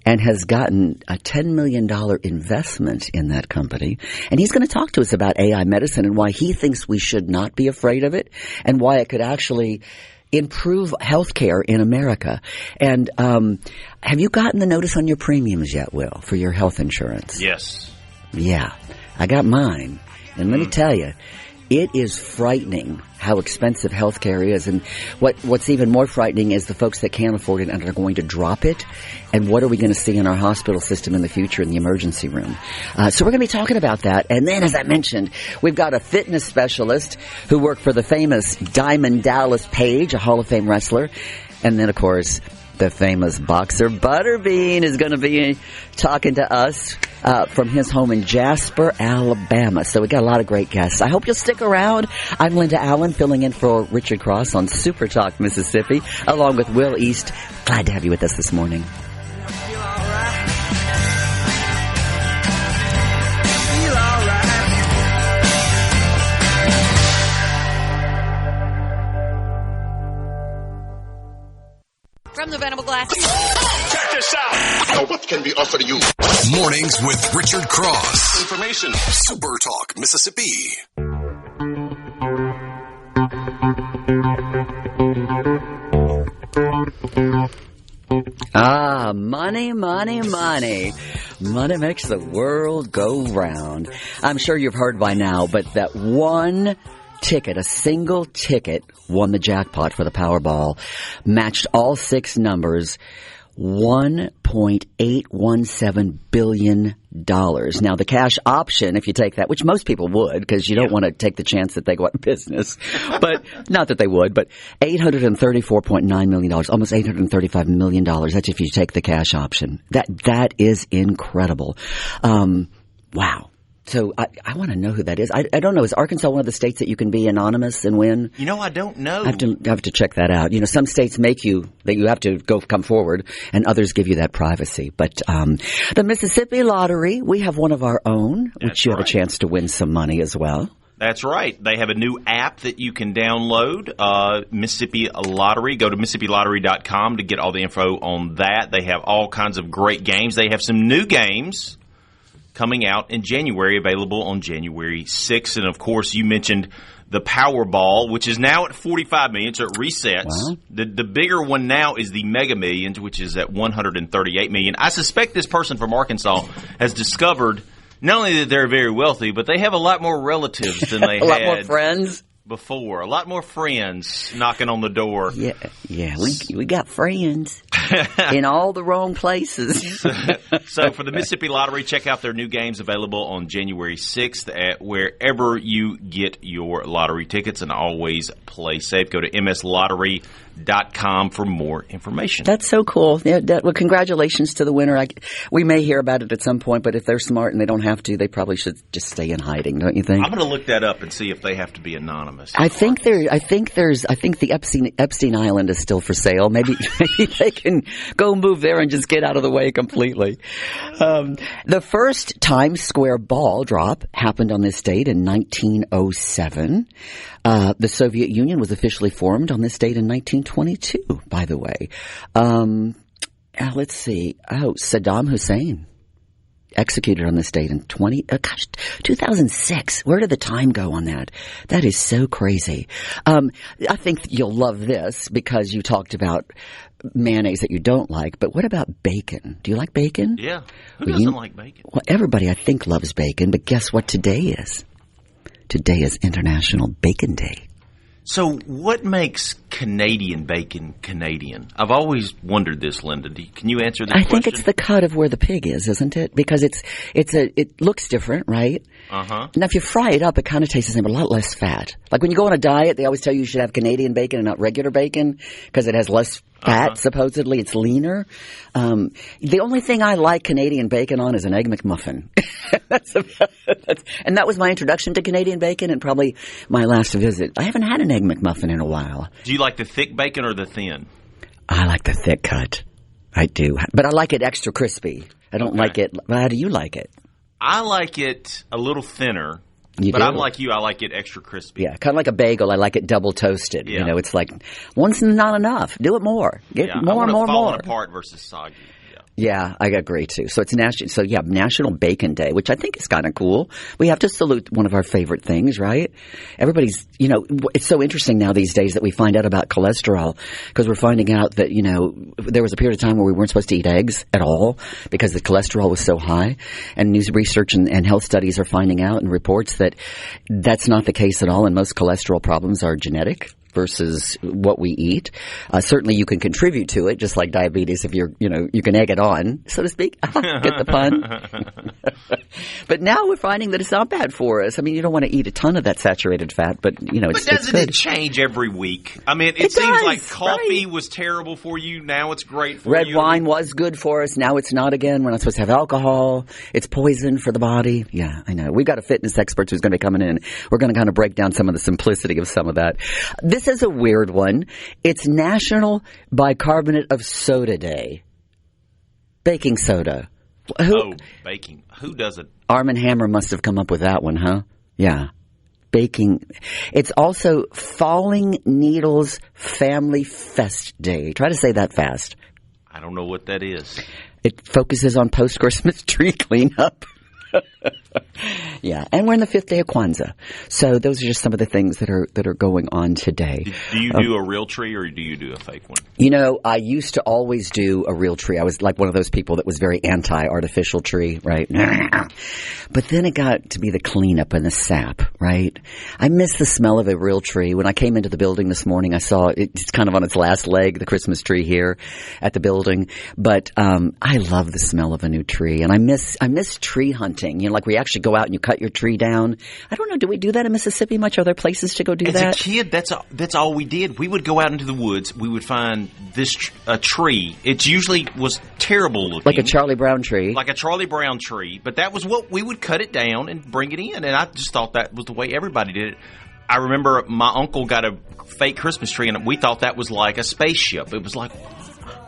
and has gotten a $10 million investment in that company. And he's going to talk to us about AI medicine and why he thinks we should not be afraid of it and why it could actually improve healthcare in America. And have you gotten the notice on your premiums yet, Will, for your health insurance? Yes. Yeah. I got mine. And let me tell you, it is frightening how expensive healthcare is. And what's even more frightening is the folks that can't afford it and are going to drop it. And what are we going to see in our hospital system in the future in the emergency room? So we're going to be talking about that. And then, as I mentioned, we've got a fitness specialist who worked for the famous Diamond Dallas Page, a Hall of Fame wrestler. And then, of course, the famous boxer Butterbean is going to be talking to us from his home in Jasper, Alabama. So we got a lot of great guests. I hope you'll stick around. I'm Linda Allen, filling in for Richard Cross on Super Talk Mississippi, along with Will East. Glad to have you with us this morning. From the Venable Glass. Check this out. Now what can be offered you? Mornings with Richard Cross. Information. Super Talk Mississippi. Money, money, money. Money makes the world go round. I'm sure you've heard by now, but that one ticket, a single ticket, won the jackpot for the Powerball, matched all 6 numbers, $1.817 billion. Now, the cash option, if you take that, which most people would, because you don't want to take the chance that they go out of business, but not that they would, but $834.9 million, almost $835 million. That's if you take the cash option. That is incredible. Wow. So I want to know who that is. I don't know. Is Arkansas one of the states that you can be anonymous and win? I don't know. I have to check that out. Some states make you that you have to come forward, and others give you that privacy. But the Mississippi Lottery, we have one of our own, which you have a chance to win some money as well. That's right. They have a new app that you can download, Mississippi Lottery. Go to MississippiLottery.com to get all the info on that. They have all kinds of great games. They have some new games coming out in January, available on January 6th. And, of course, you mentioned the Powerball, which is now at $45 million, so it resets. Wow. The bigger one now is the Mega Millions, which is at $138 million. I suspect this person from Arkansas has discovered not only that they're very wealthy, but they have a lot more relatives than they had. A lot more friends? Before. A lot more friends knocking on the door. Yeah, we got friends in all the wrong places. So for the Mississippi Lottery, check out their new games available on January 6th at wherever you get your lottery tickets, and always play safe. Go to mslottery.com for more information. That's so cool. Yeah, well, congratulations to the winner. We may hear about it at some point, but if they're smart and they don't have to, they probably should just stay in hiding, don't you think? I'm going to look that up and see if they have to be anonymous. I think the Epstein Island is still for sale. Maybe they can go move there and just get out of the way completely. The first Times Square ball drop happened on this date in 1907. The Soviet Union was officially formed on this date in 1922, by the way. Let's see. Saddam Hussein executed on this date in 2006. Where did the time go on that? That is so crazy. I think you'll love this because you talked about mayonnaise that you don't like, but what about bacon? Do you like bacon? Yeah. Who doesn't like bacon? Well, everybody I think loves bacon, but guess what today is? Today is International Bacon Day. So what makes Canadian bacon Canadian? I've always wondered this, Linda. Can you answer this question? I think it's the cut of where the pig is, isn't it? Because it looks different, right? Uh-huh. Now, if you fry it up, it kind of tastes the same, but a lot less fat. Like when you go on a diet, they always tell you should have Canadian bacon and not regular bacon because it has less fat, supposedly. It's leaner. The only thing I like Canadian bacon on is an Egg McMuffin. And that was my introduction to Canadian bacon and probably my last visit. I haven't had an Egg McMuffin in a while. Do you like the thick bacon or the thin? I like the thick cut. I do. But I like it extra crispy. I don't like it. How do you like it? I like it a little thinner. But I'm like you. I like it extra crispy. Yeah, kind of like a bagel. I like it double toasted. Yeah. It's like once not enough. Do it more. Get more and more. Falling apart versus soggy. Yeah, I agree too. So it's National Bacon Day, which I think is kind of cool. We have to salute one of our favorite things, right? Everybody's, it's so interesting now these days that we find out about cholesterol because we're finding out that, there was a period of time where we weren't supposed to eat eggs at all because the cholesterol was so high. And news research and health studies are finding out and reports that that's not the case at all. And most cholesterol problems are genetic versus what we eat. Certainly you can contribute to it, just like diabetes if you can egg it on, so to speak. Get the pun? But now we're finding that it's not bad for us. I mean, you don't want to eat a ton of that saturated fat, but, it's But doesn't good. It change every week? I mean, it seems like coffee was terrible for you. Now it's great for you. Red wine was good for us. Now it's not again. We're not supposed to have alcohol. It's poison for the body. Yeah, I know. We've got a fitness expert who's going to be coming in. We're going to kind of break down some of the simplicity of some of that. This is a weird one. It's National Bicarbonate of Soda Day. Baking soda. Baking. Who does it? Arm & Hammer must have come up with that one, huh? Yeah. Baking. It's also Falling Needles Family Fest Day. Try to say that fast. I don't know what that is. It focuses on post-Christmas tree cleanup. Yeah, and we're in the 5th day of Kwanzaa. So those are just some of the things that are going on today. Do you do a real tree or do you do a fake one? I used to always do a real tree. I was like one of those people that was very anti-artificial tree, right? But then it got to be the cleanup and the sap, right? I miss the smell of a real tree. When I came into the building this morning, I saw it's kind of on its last leg, the Christmas tree here at the building. But I love the smell of a new tree, and I miss tree hunting. Like we actually go out and you cut your tree down. I don't know. Do we do that in Mississippi much? Are there places to go do that? As a kid, that's all we did. We would go out into the woods. We would find a tree. It usually was terrible looking. Like a Charlie Brown tree. Like a Charlie Brown tree. But that was what we would cut it down and bring it in. And I just thought that was the way everybody did it. I remember my uncle got a fake Christmas tree, and we thought that was like a spaceship. It was like,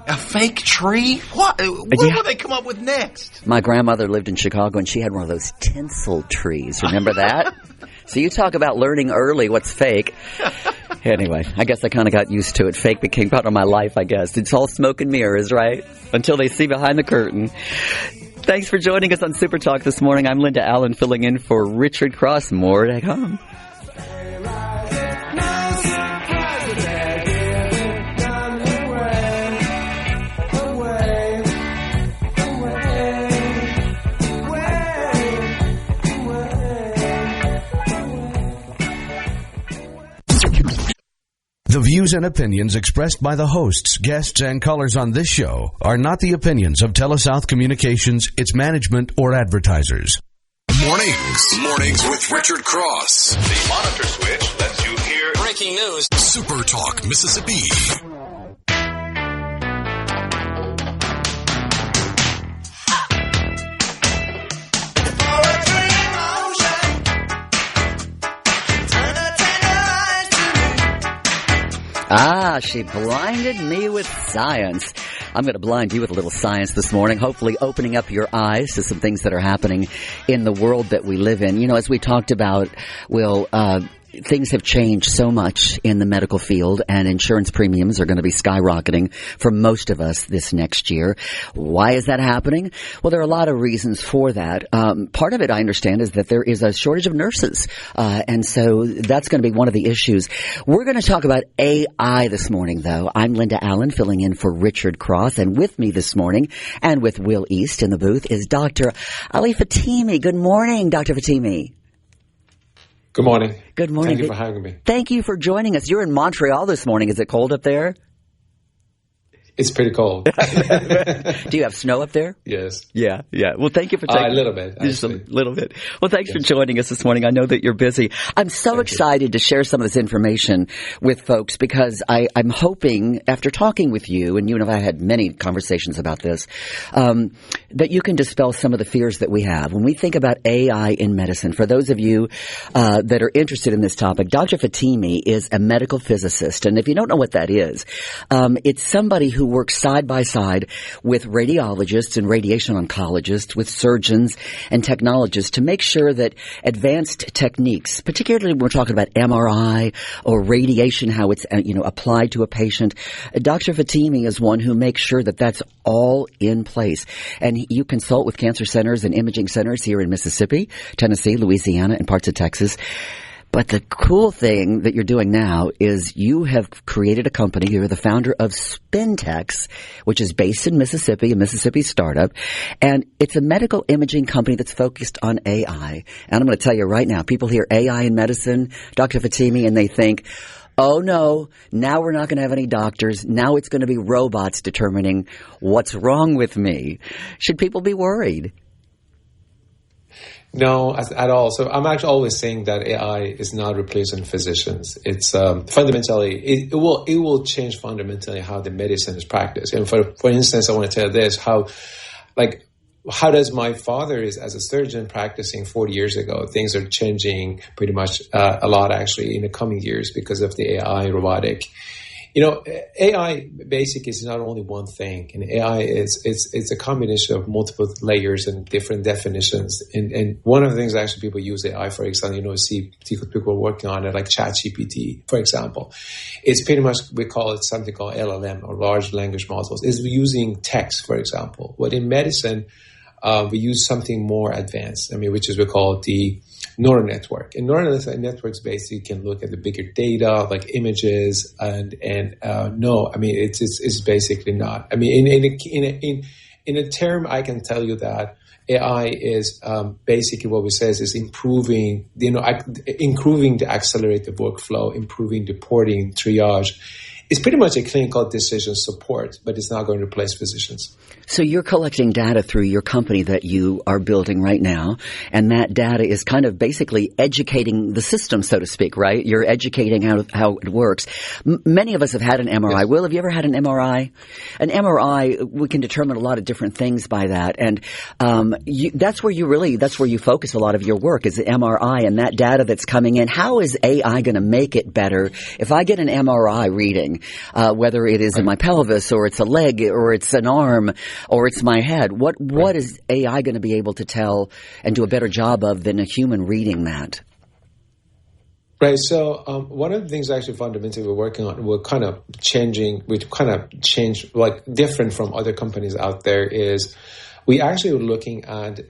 a fake tree? What will they come up with next? My grandmother lived in Chicago, and she had one of those tinsel trees. Remember that? So you talk about learning early what's fake. Anyway, I guess I kind of got used to it. Fake became part of my life, I guess. It's all smoke and mirrors, right? Until they see behind the curtain. Thanks for joining us on Super Talk this morning. I'm Linda Allen, filling in for Richard Cross. More to come. The views and opinions expressed by the hosts, guests, and callers on this show are not the opinions of TeleSouth Communications, its management, or advertisers. Mornings with Richard Cross. The monitor switch lets you hear Breaking news. Super Talk Mississippi. She blinded me with science. I'm going to blind you with a little science this morning, hopefully opening up your eyes to some things that are happening in the world that we live in. As we talked about, things have changed so much in the medical field, and insurance premiums are going to be skyrocketing for most of us this next year. Why is that happening? Well, there are a lot of reasons for that. Part of it, I understand, is that there is a shortage of nurses, and so that's going to be one of the issues. We're going to talk about AI this morning, though. I'm Linda Allen, filling in for Richard Cross, and with me this morning, and with Will East in the booth, is Dr. Ali Fatimi. Good morning, Dr. Fatimi. Good morning. Good morning. Thank you for having me. Thank you for joining us. You're in Montreal this morning. Is it cold up there? It's pretty cold. Do you have snow up there? Yes. Yeah. Well, thank you for taking a little bit. Just a little bit. Well, thanks for joining us this morning. I know that you're busy. I'm so excited to share some of this information with folks because I'm hoping, after talking with you, and you and I had many conversations about this, that you can dispel some of the fears that we have. When we think about AI in medicine, for those of you that are interested in this topic, Dr. Fatimi is a medical physicist. And if you don't know what that is, it's somebody who who works side by side with radiologists and radiation oncologists, with surgeons and technologists to make sure that advanced techniques, particularly when we're talking about MRI or radiation, how it's applied to a patient, Dr. Fatimi is one who makes sure that that's all in place. And you consult with cancer centers and imaging centers here in Mississippi, Tennessee, Louisiana, and parts of Texas. But the cool thing that you're doing now is you have created a company. You're the founder of Spintex, which is based in Mississippi, a Mississippi startup. And it's a medical imaging company that's focused on AI. And I'm going to tell you right now, people hear AI in medicine, Dr. Fatimi, and they think, oh no, now we're not going to have any doctors. Now it's going to be robots determining what's wrong with me. Should people be worried? No, at all. So I'm actually always saying that AI is not replacing physicians. It's fundamentally it will change fundamentally how the medicine is practiced. And for instance, I want to tell this how does my father is as a surgeon practicing 40 years ago? Things are changing pretty much a lot actually in the coming years because of the AI robotic. AI basically is not only one thing, and AI it's a combination of multiple layers and different definitions. And one of the things actually people use AI for example, see people working on it like ChatGPT, for example. It's pretty much, we call it something called LLM or large language models. It's using text, for example. But in medicine, we use something more advanced, which is we call it the neural network. And neural networks basically can look at the bigger data, like images, it's basically not. In a term, I can tell you that AI is basically what we say is improving, improving the accelerated workflow, improving reporting, triage. It's pretty much a clinical decision support, but it's not going to replace physicians. So you're collecting data through your company that you are building right now, and that data is kind of basically educating the system, so to speak, right? You're educating how it works. Many of us have had an MRI. Yes. Will, have you ever had an MRI? An MRI, we can determine a lot of different things by that, and that's where you focus a lot of your work is the MRI and that data that's coming in. How is AI going to make it better? If I get an MRI reading, whether it is in my pelvis or it's a leg or it's an arm or it's my head, what is AI going to be able to tell and do a better job of than a human reading that? Right. So one of the things actually fundamentally we're working on, we're kind of change like different from other companies out there is we actually were looking at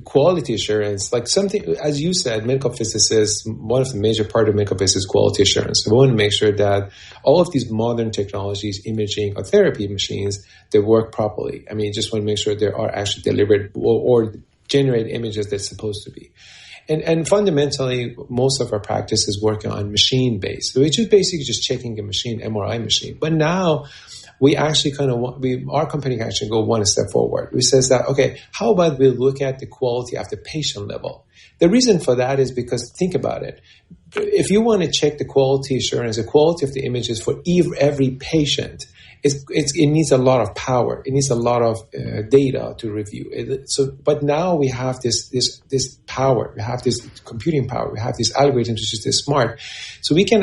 quality assurance, like something, as you said, medical physicists, one of the major part of medical physicists is quality assurance. So we want to make sure that all of these modern technologies, imaging or therapy machines, they work properly. Just want to make sure they are actually delivered or generate images that's supposed to be. And fundamentally, most of our practice is working on machine-based, which is basically just checking a machine, MRI machine. But now, we actually our company can actually go one step forward. We says that, okay, how about we look at the quality at the patient level? The reason for that is because, think about it. If you want to check the quality assurance, the quality of the images for every patient, it needs a lot of power. It needs a lot of data to review. But now we have this power. We have this computing power. We have these algorithms which is this smart. So we can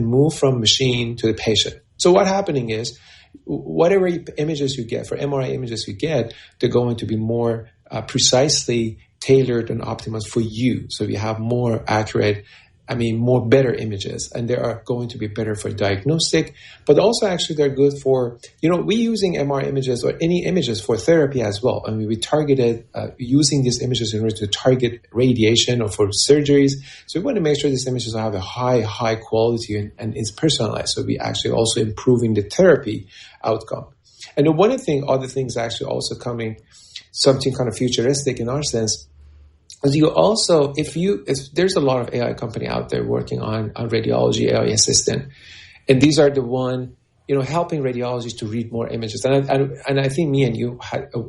move from machine to the patient. So what's happening is, whatever images you get, for MRI images you get, they're going to be more precisely tailored and optimized for you. So you have more accurate, more better images, and they are going to be better for diagnostic, but also actually they're good for, we using MRI images or any images for therapy as well. We targeted using these images in order to target radiation or for surgeries. So we want to make sure these images have a high quality and it's personalized. So we actually also improving the therapy outcome. And then other things actually also coming, something kind of futuristic in our sense. You also, if there's a lot of AI company out there working on radiology AI assistant, and these are the one, helping radiologists to read more images. And I think me and you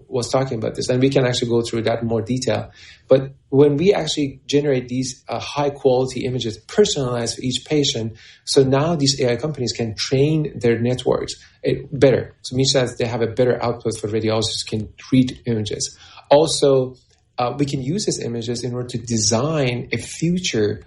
was talking about this, and we can actually go through that in more detail. But when we actually generate these high quality images personalized for each patient, so now these AI companies can train their networks better. So it means that they have a better output for radiologists who can read images. Also, we can use these images in order to design a future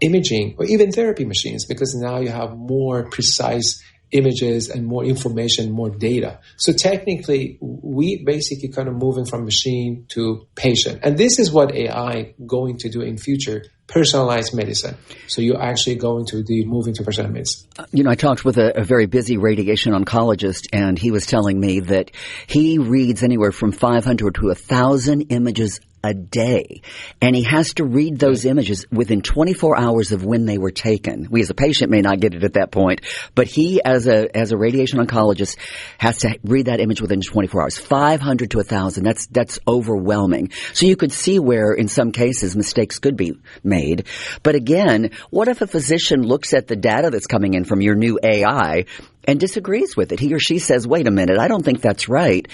imaging or even therapy machines, because now you have more precise images and more information, more data. So technically, we basically kind of moving from machine to patient. And this is what AI going to do in future, personalized medicine. So you're actually going to be moving to personalized medicine. I talked with a very busy radiation oncologist, and he was telling me that he reads anywhere from 500 to 1,000 images a day, and he has to read those images within 24 hours of when they were taken. We as a patient may not get it at that point, but he as a radiation oncologist has to read that image within 24 hours. 500 to 1,000. That's overwhelming. So you could see where in some cases mistakes could be made. But again, what if a physician looks at the data that's coming in from your new AI and disagrees with it? He or she says, wait a minute, I don't think that's right.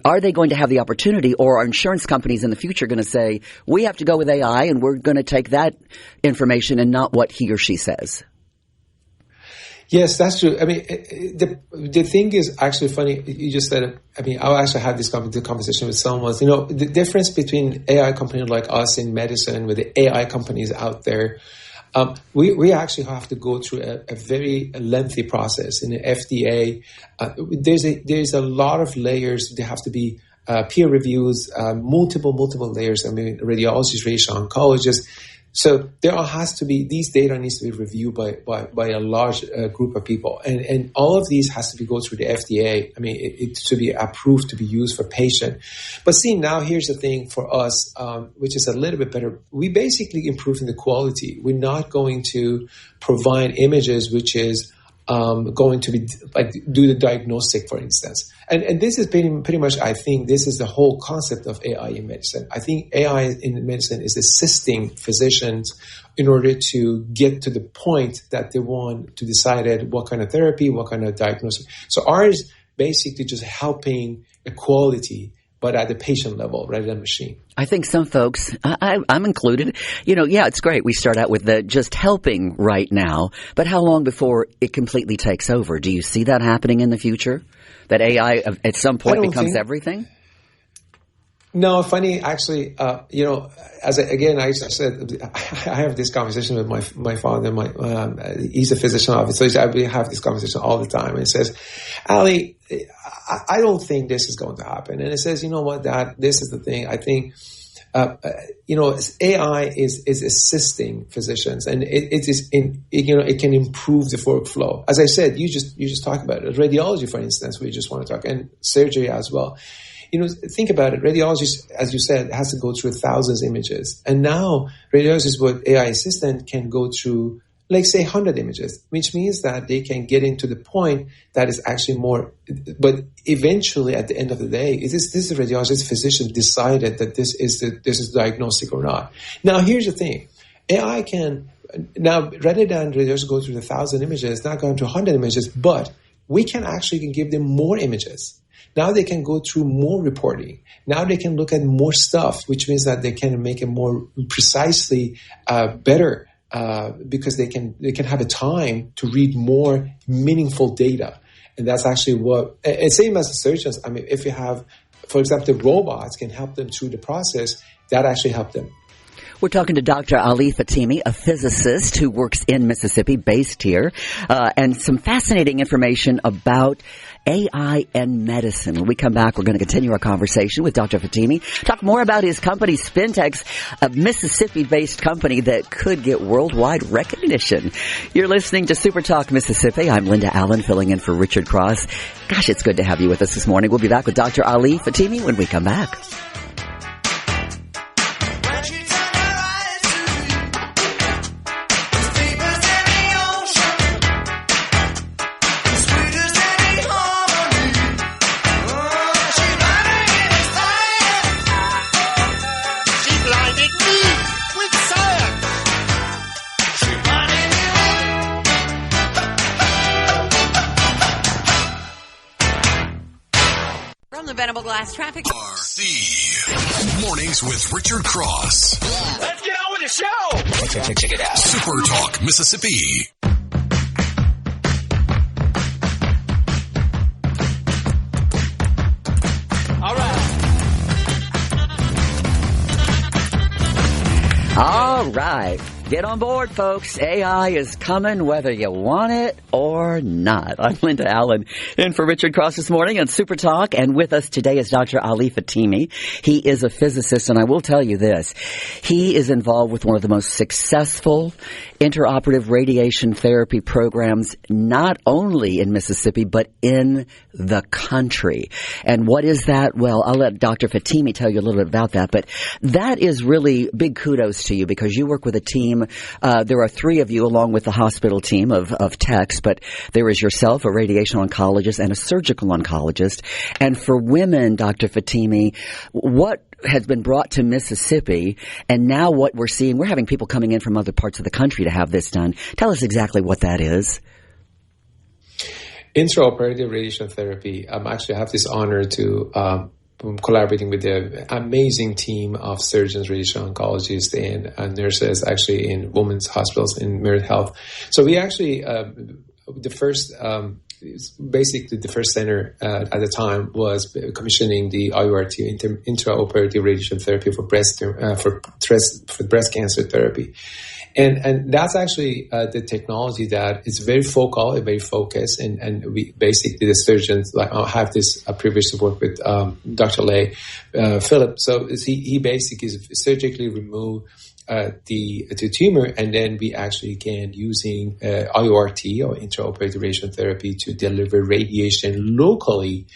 Are they going to have the opportunity, or are insurance companies in the future going to say, we have to go with AI and we're going to take that information and not what he or she says? Yes, that's true. I mean, the thing is actually funny. You just said it. I mean, I actually had this conversation with someone. The difference between AI companies like us in medicine with the AI companies out there, we actually have to go through a very lengthy process in the FDA. There's a lot of layers. There have to be peer reviews, multiple layers. I mean, radiologists, radiation oncologists. So there has to be, these data needs to be reviewed by a large group of people. And all of these has to go through the FDA. I mean, it to be approved to be used for patient. But see, now here's the thing for us, which is a little bit better. We basically improving the quality. We're not going to provide images which is going to be like do the diagnostic, for instance. And this is pretty much, I think, this is the whole concept of AI in medicine. I think AI in medicine is assisting physicians in order to get to the point that they want to decide what kind of therapy, what kind of diagnosis. So ours basically just helping the quality, but at the patient level rather than machine. I think some folks, I'm included, it's great. We start out with the just helping right now, but how long before it completely takes over? Do you see that happening in the future? That AI at some point becomes everything? No, funny, actually, I said, I have this conversation with my father. He's a physician, obviously, so we have this conversation all the time. And he says, Ali, I don't think this is going to happen. And it says, you know what, Dad, this is the thing. I think, AI is assisting physicians, and it can improve the workflow. As I said, you just talk about it. Radiology, for instance, we just want to talk, and surgery as well. Think about it. Radiologists, as you said, has to go through thousands of images. And now radiologists with AI assistant can go through, like, say, 100 images, which means that they can get into the point that is actually more. But eventually, at the end of the day, this is the radiologist physician decided that this is diagnostic or not. Now, here's the thing. AI can, now, rather than radiologists go through 1,000 images, not going to 100 images, but we can actually give them more images. Now they can go through more reporting. Now they can look at more stuff, which means that they can make it more precisely better because they can have a time to read more meaningful data. And that's actually what, and same as the surgeons. I mean, if you have, for example, the robots can help them through the process, that actually help them. We're talking to Dr. Ali Fatimi, a physicist who works in Mississippi, based here, and some fascinating information about AI and medicine. When we come back, we're going to continue our conversation with Dr. Fatimi, talk more about his company, Spintex, a Mississippi-based company that could get worldwide recognition. You're listening to SuperTalk Mississippi. I'm Linda Allen, filling in for Richard Cross. Gosh, it's good to have you with us this morning. We'll be back with Dr. Ali Fatimi when we come back. Venable Glass Traffic. RC Mornings with Richard Cross. Let's get on with the show. Check it out. Super Talk Mississippi. All right. Get on board, folks. AI is coming whether you want it or not. I'm Linda Allen, in for Richard Cross this morning on Super Talk, and with us today is Dr. Ali Fatimi. He is a physicist, and I will tell you this. He is involved with one of the most successful interoperative radiation therapy programs, not only in Mississippi, but in the country. And what is that? Well, I'll let Dr. Fatimi tell you a little bit about that, but that is really big kudos to you because you work with a team. There are three of you along with the hospital team of techs, but there is yourself, a radiation oncologist, and a surgical oncologist. And for women, Dr. Fatimi, what has been brought to Mississippi, and now what we're seeing, we're having people coming in from other parts of the country to have this done. Tell us exactly what that is. Intraoperative radiation therapy. Actually, I have this honor to collaborating with the amazing team of surgeons, radiation oncologists, and nurses actually in women's hospitals in Merit Health. So we actually, the first center at the time was commissioning the IURT, intraoperative radiation therapy for breast cancer therapy. And that's actually the technology that is very focal and very focused. And we basically, the surgeons, like I have this privilege to work with Dr. Lay Phillip. So he basically surgically remove the tumor, and then we actually can using IURT or intraoperative radiation therapy to deliver radiation locally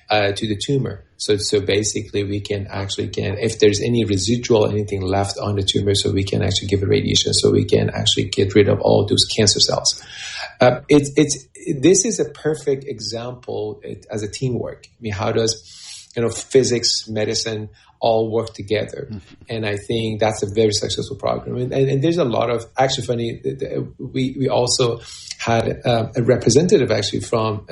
to the tumor. So basically we can if there's any residual, anything left on the tumor, so we can actually give it radiation, so we can actually get rid of all those cancer cells. This is a perfect example as a teamwork. I mean, how does, physics, medicine all work together? Mm-hmm. And I think that's a very successful program. And there's a lot of, actually funny, we also had a representative actually from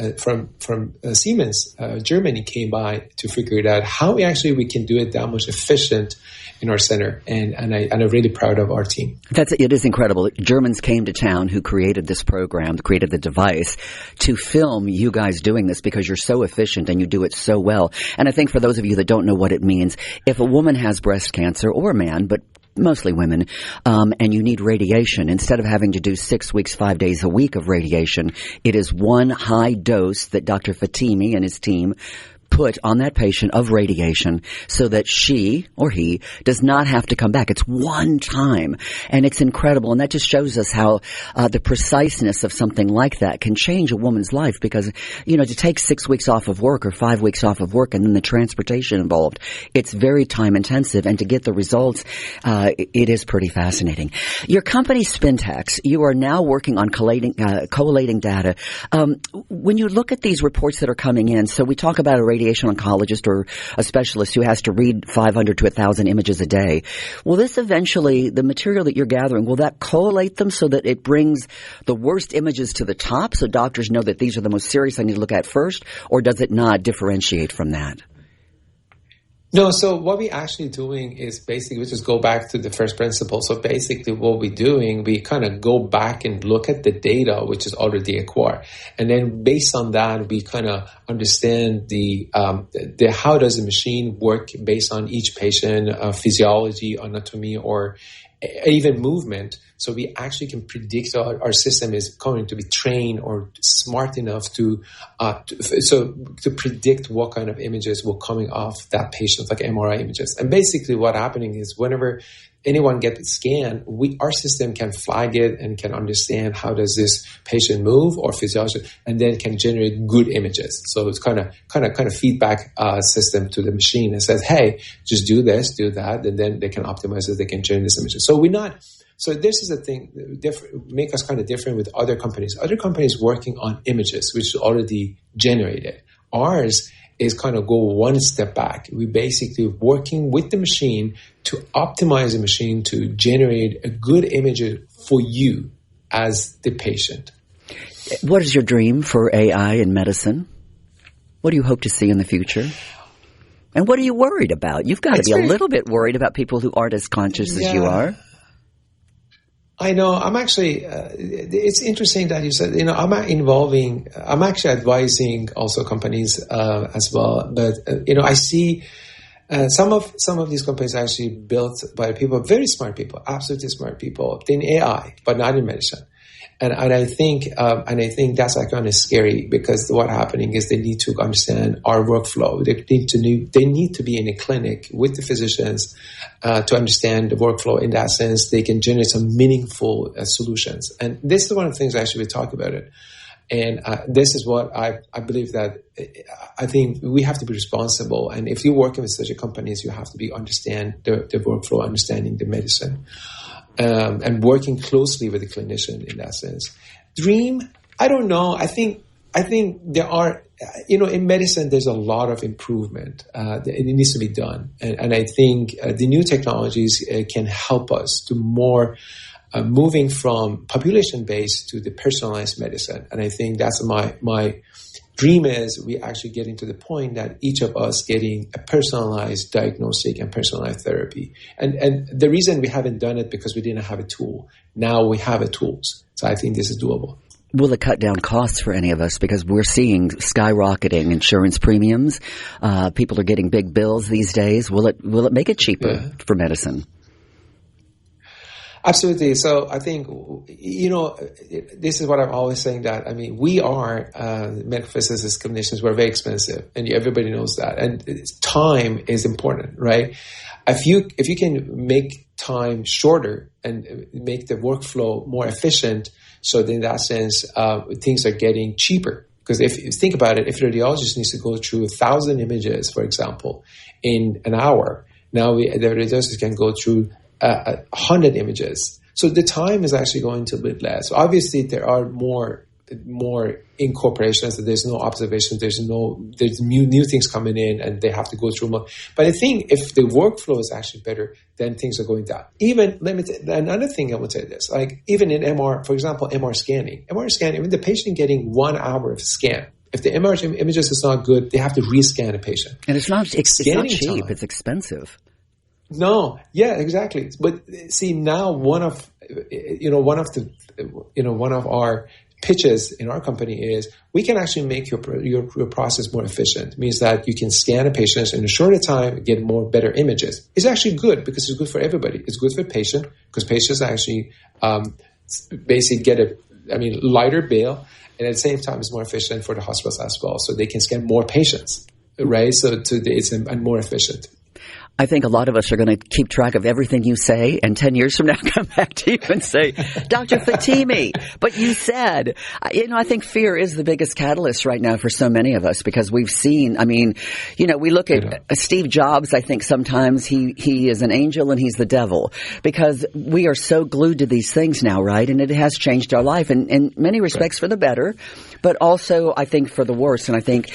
Siemens, Germany, came by to figure it out how we can do it that much efficient in our center, and I'm really proud of our team. It is incredible. Germans came to town who created this program, created the device to film you guys doing this because you're so efficient and you do it so well. And I think for those of you that don't know what it means, if a woman has breast cancer, or a man, but mostly women, and you need radiation, instead of having to do 6 weeks, 5 days a week of radiation, it is one high dose that Dr. Fatimi and his team put on that patient of radiation so that she or he does not have to come back. It's one time, and it's incredible. And that just shows us how the preciseness of something like that can change a woman's life, because, to take 6 weeks off of work or 5 weeks off of work and then the transportation involved, it's very time intensive. And to get the results, it is pretty fascinating. Your company, Spintax, you are now working on collating data. When you look at these reports that are coming in, so we talk about a radiation oncologist or a specialist who has to read 500 to 1,000 images a day. Will this eventually, the material that you're gathering, will that collate them so that it brings the worst images to the top so doctors know that these are the most serious I need to look at first, or does it not differentiate from that? No, so what we're actually doing is basically we just go back to the first principle. So basically what we're doing, we kind of go back and look at the data which is already acquired. And then based on that, we kind of understand the how does the machine work based on each patient, physiology, anatomy, or even movement. So we actually can predict our system is going to be trained or smart enough to predict what kind of images will coming off that patient, like MRI images. And basically what's happening is whenever anyone gets scanned, our system can flag it and can understand how does this patient move or physiology, and then can generate good images. So it's kind of feedback system to the machine and says, hey, just do this, do that, and then they can optimize it. They can generate this images. So this is a thing make us kind of different with other companies. Other companies working on images which is already generated. Ours is kind of go one step back. We basically working with the machine to optimize the machine to generate a good image for you as the patient. What is your dream for AI in medicine? What do you hope to see in the future? And what are you worried about? You've got to be a little bit worried about people who aren't as conscious as you are. I know. I'm actually, it's interesting that you said, I'm actually advising also companies as well. But, I see Some of these companies are actually built by people, very smart people, absolutely smart people in AI, but not in medicine. And I think that's like kind of scary, because what's happening is they need to understand our workflow. They need to be in a clinic with the physicians to understand the workflow. In that sense, they can generate some meaningful solutions. And this is one of the things actually we talk about it. And this is what I believe, that I think we have to be responsible. And if you're working with such a companies, you have to understand the workflow, understanding the medicine. And working closely with the clinician in that sense. Dream, I don't know. I think there are, in medicine, there's a lot of improvement. It needs to be done. And I think the new technologies can help us to more moving from population-based to the personalized medicine. And I think that's my dream is we actually getting to the point that each of us getting a personalized diagnostic and personalized therapy. And the reason we haven't done it because we didn't have a tool. Now we have a tools. So I think this is doable. Will it cut down costs for any of us? Because we're seeing skyrocketing insurance premiums. People are getting big bills these days. Will it make it cheaper for medicine? Absolutely. So I think, this is what I'm always saying, that, we are medical physicists, clinicians, we're very expensive, and everybody knows that. And time is important, right? If you can make time shorter and make the workflow more efficient, so in that sense, things are getting cheaper. Because if you think about it, if a radiologist needs to go through 1,000 images, for example, in an hour, now the radiologist can go through 100 images. So the time is actually going to be less. So obviously, there are more incorporations. There's no observation. There's new things coming in, and they have to go through more. But I think if the workflow is actually better, then things are going down. Even another thing I would say this, like even in MR, for example, MR scanning, even the patient getting 1 hour of scan. If the MR images is not good, they have to rescan a patient. And it's not cheap. Time, it's expensive. No, yeah, exactly. But see, now one of our pitches in our company is we can actually make your process more efficient. It means that you can scan a patient in a shorter time, get better images. It's actually good because it's good for everybody. It's good for the patient because patients actually basically get a lighter bill, and at the same time, it's more efficient for the hospitals as well, so they can scan more patients, right? So it's more efficient. I think a lot of us are going to keep track of everything you say, and 10 years from now come back to you and say, Dr. Fatemi, but you said, I think fear is the biggest catalyst right now for so many of us, because we've seen, we look at Steve Jobs. I think sometimes he is an angel and he's the devil, because we are so glued to these things now, right? And it has changed our life in many respects for the better, but also I think for the worse. And I think,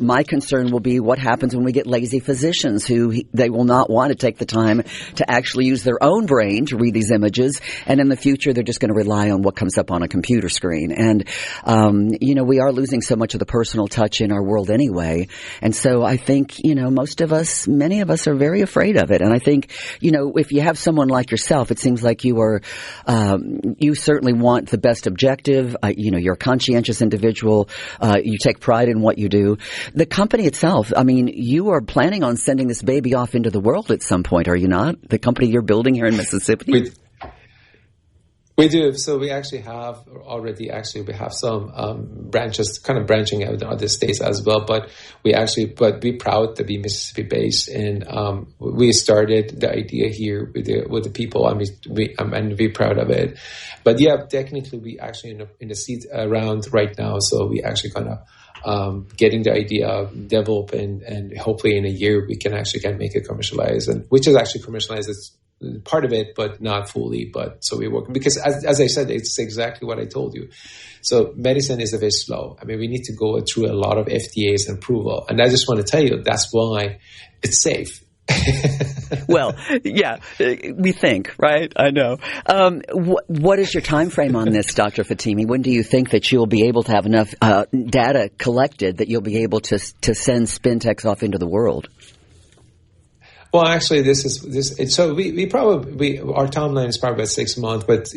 my concern will be what happens when we get lazy physicians who they will not want to take the time to actually use their own brain to read these images. And in the future, they're just going to rely on what comes up on a computer screen. And, we are losing so much of the personal touch in our world anyway. And so I think, many of us are very afraid of it. And I think, if you have someone like yourself, it seems like you are, you certainly want the best objective. You're a conscientious individual. You take pride in what you do. The company itself, you are planning on sending this baby off into the world at some point, are you not? The company you're building here in Mississippi? We do. So we actually have we have some branches kind of branching out in other states as well. But we're proud to be Mississippi based. And we started the idea here with the people. I'm very proud of it. But yeah, technically we actually in the seed round right now. So we actually kind of getting the idea developed, and hopefully in a year we can make it commercialized, and which is actually commercialized as part of it, but not fully. But so we're working, because as I said, it's exactly what I told you. So medicine is a very slow. We need to go through a lot of FDA's approval, and I just want to tell you that's why it's safe. Well, yeah, we think, right? I know. What is your time frame on this, Dr. Fatemi? When do you think that you'll be able to have enough data collected that you'll be able to send SpinTechs off into the world? Well, actually, so we probably our timeline is probably about 6 months, but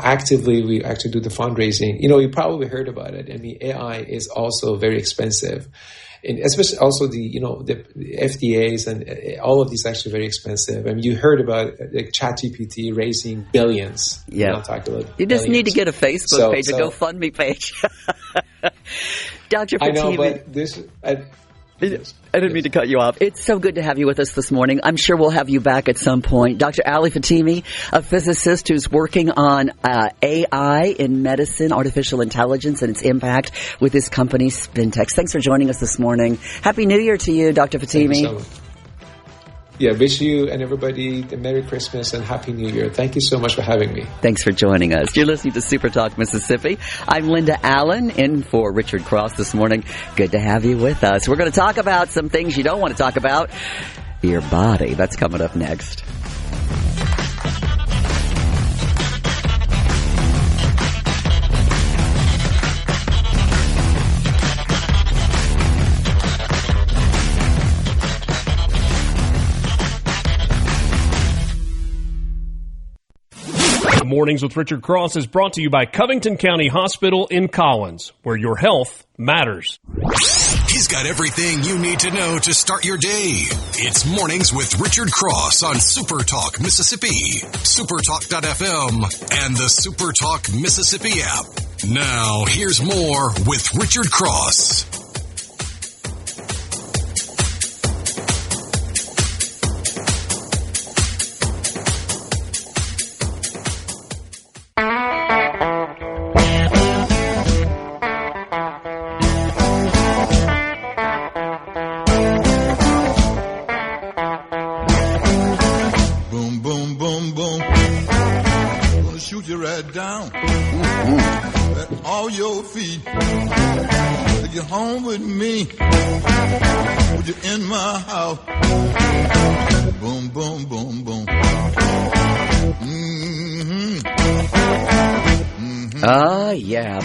actively we actually do the fundraising. You probably heard about it. I mean, AI is also very expensive, and especially also the FDAs and all of these actually very expensive. I mean, you heard about ChatGPT raising billions. Yeah, you just need to get a Facebook page, a GoFundMe page. Dr. Fatimi. I know, but this. I didn't mean to cut you off. It's so good to have you with us this morning. I'm sure we'll have you back at some point. Dr. Ali Fatimi, a physicist who's working on AI in medicine, artificial intelligence, and its impact with his company, Spintex. Thanks for joining us this morning. Happy New Year to you, Dr. Fatimi. Yeah, wish you and everybody a Merry Christmas and Happy New Year. Thank you so much for having me. Thanks for joining us. You're listening to SuperTalk Mississippi. I'm Linda Allen, in for Richard Cross this morning. Good to have you with us. We're going to talk about some things you don't want to talk about. Your body. That's coming up next. Mornings with Richard Cross is brought to you by Covington County Hospital in Collins, where your health matters. He's got everything you need to know to start your day. It's Mornings with Richard Cross on SuperTalk Mississippi, supertalk.fm, and the SuperTalk Mississippi app. Now, here's more with Richard Cross.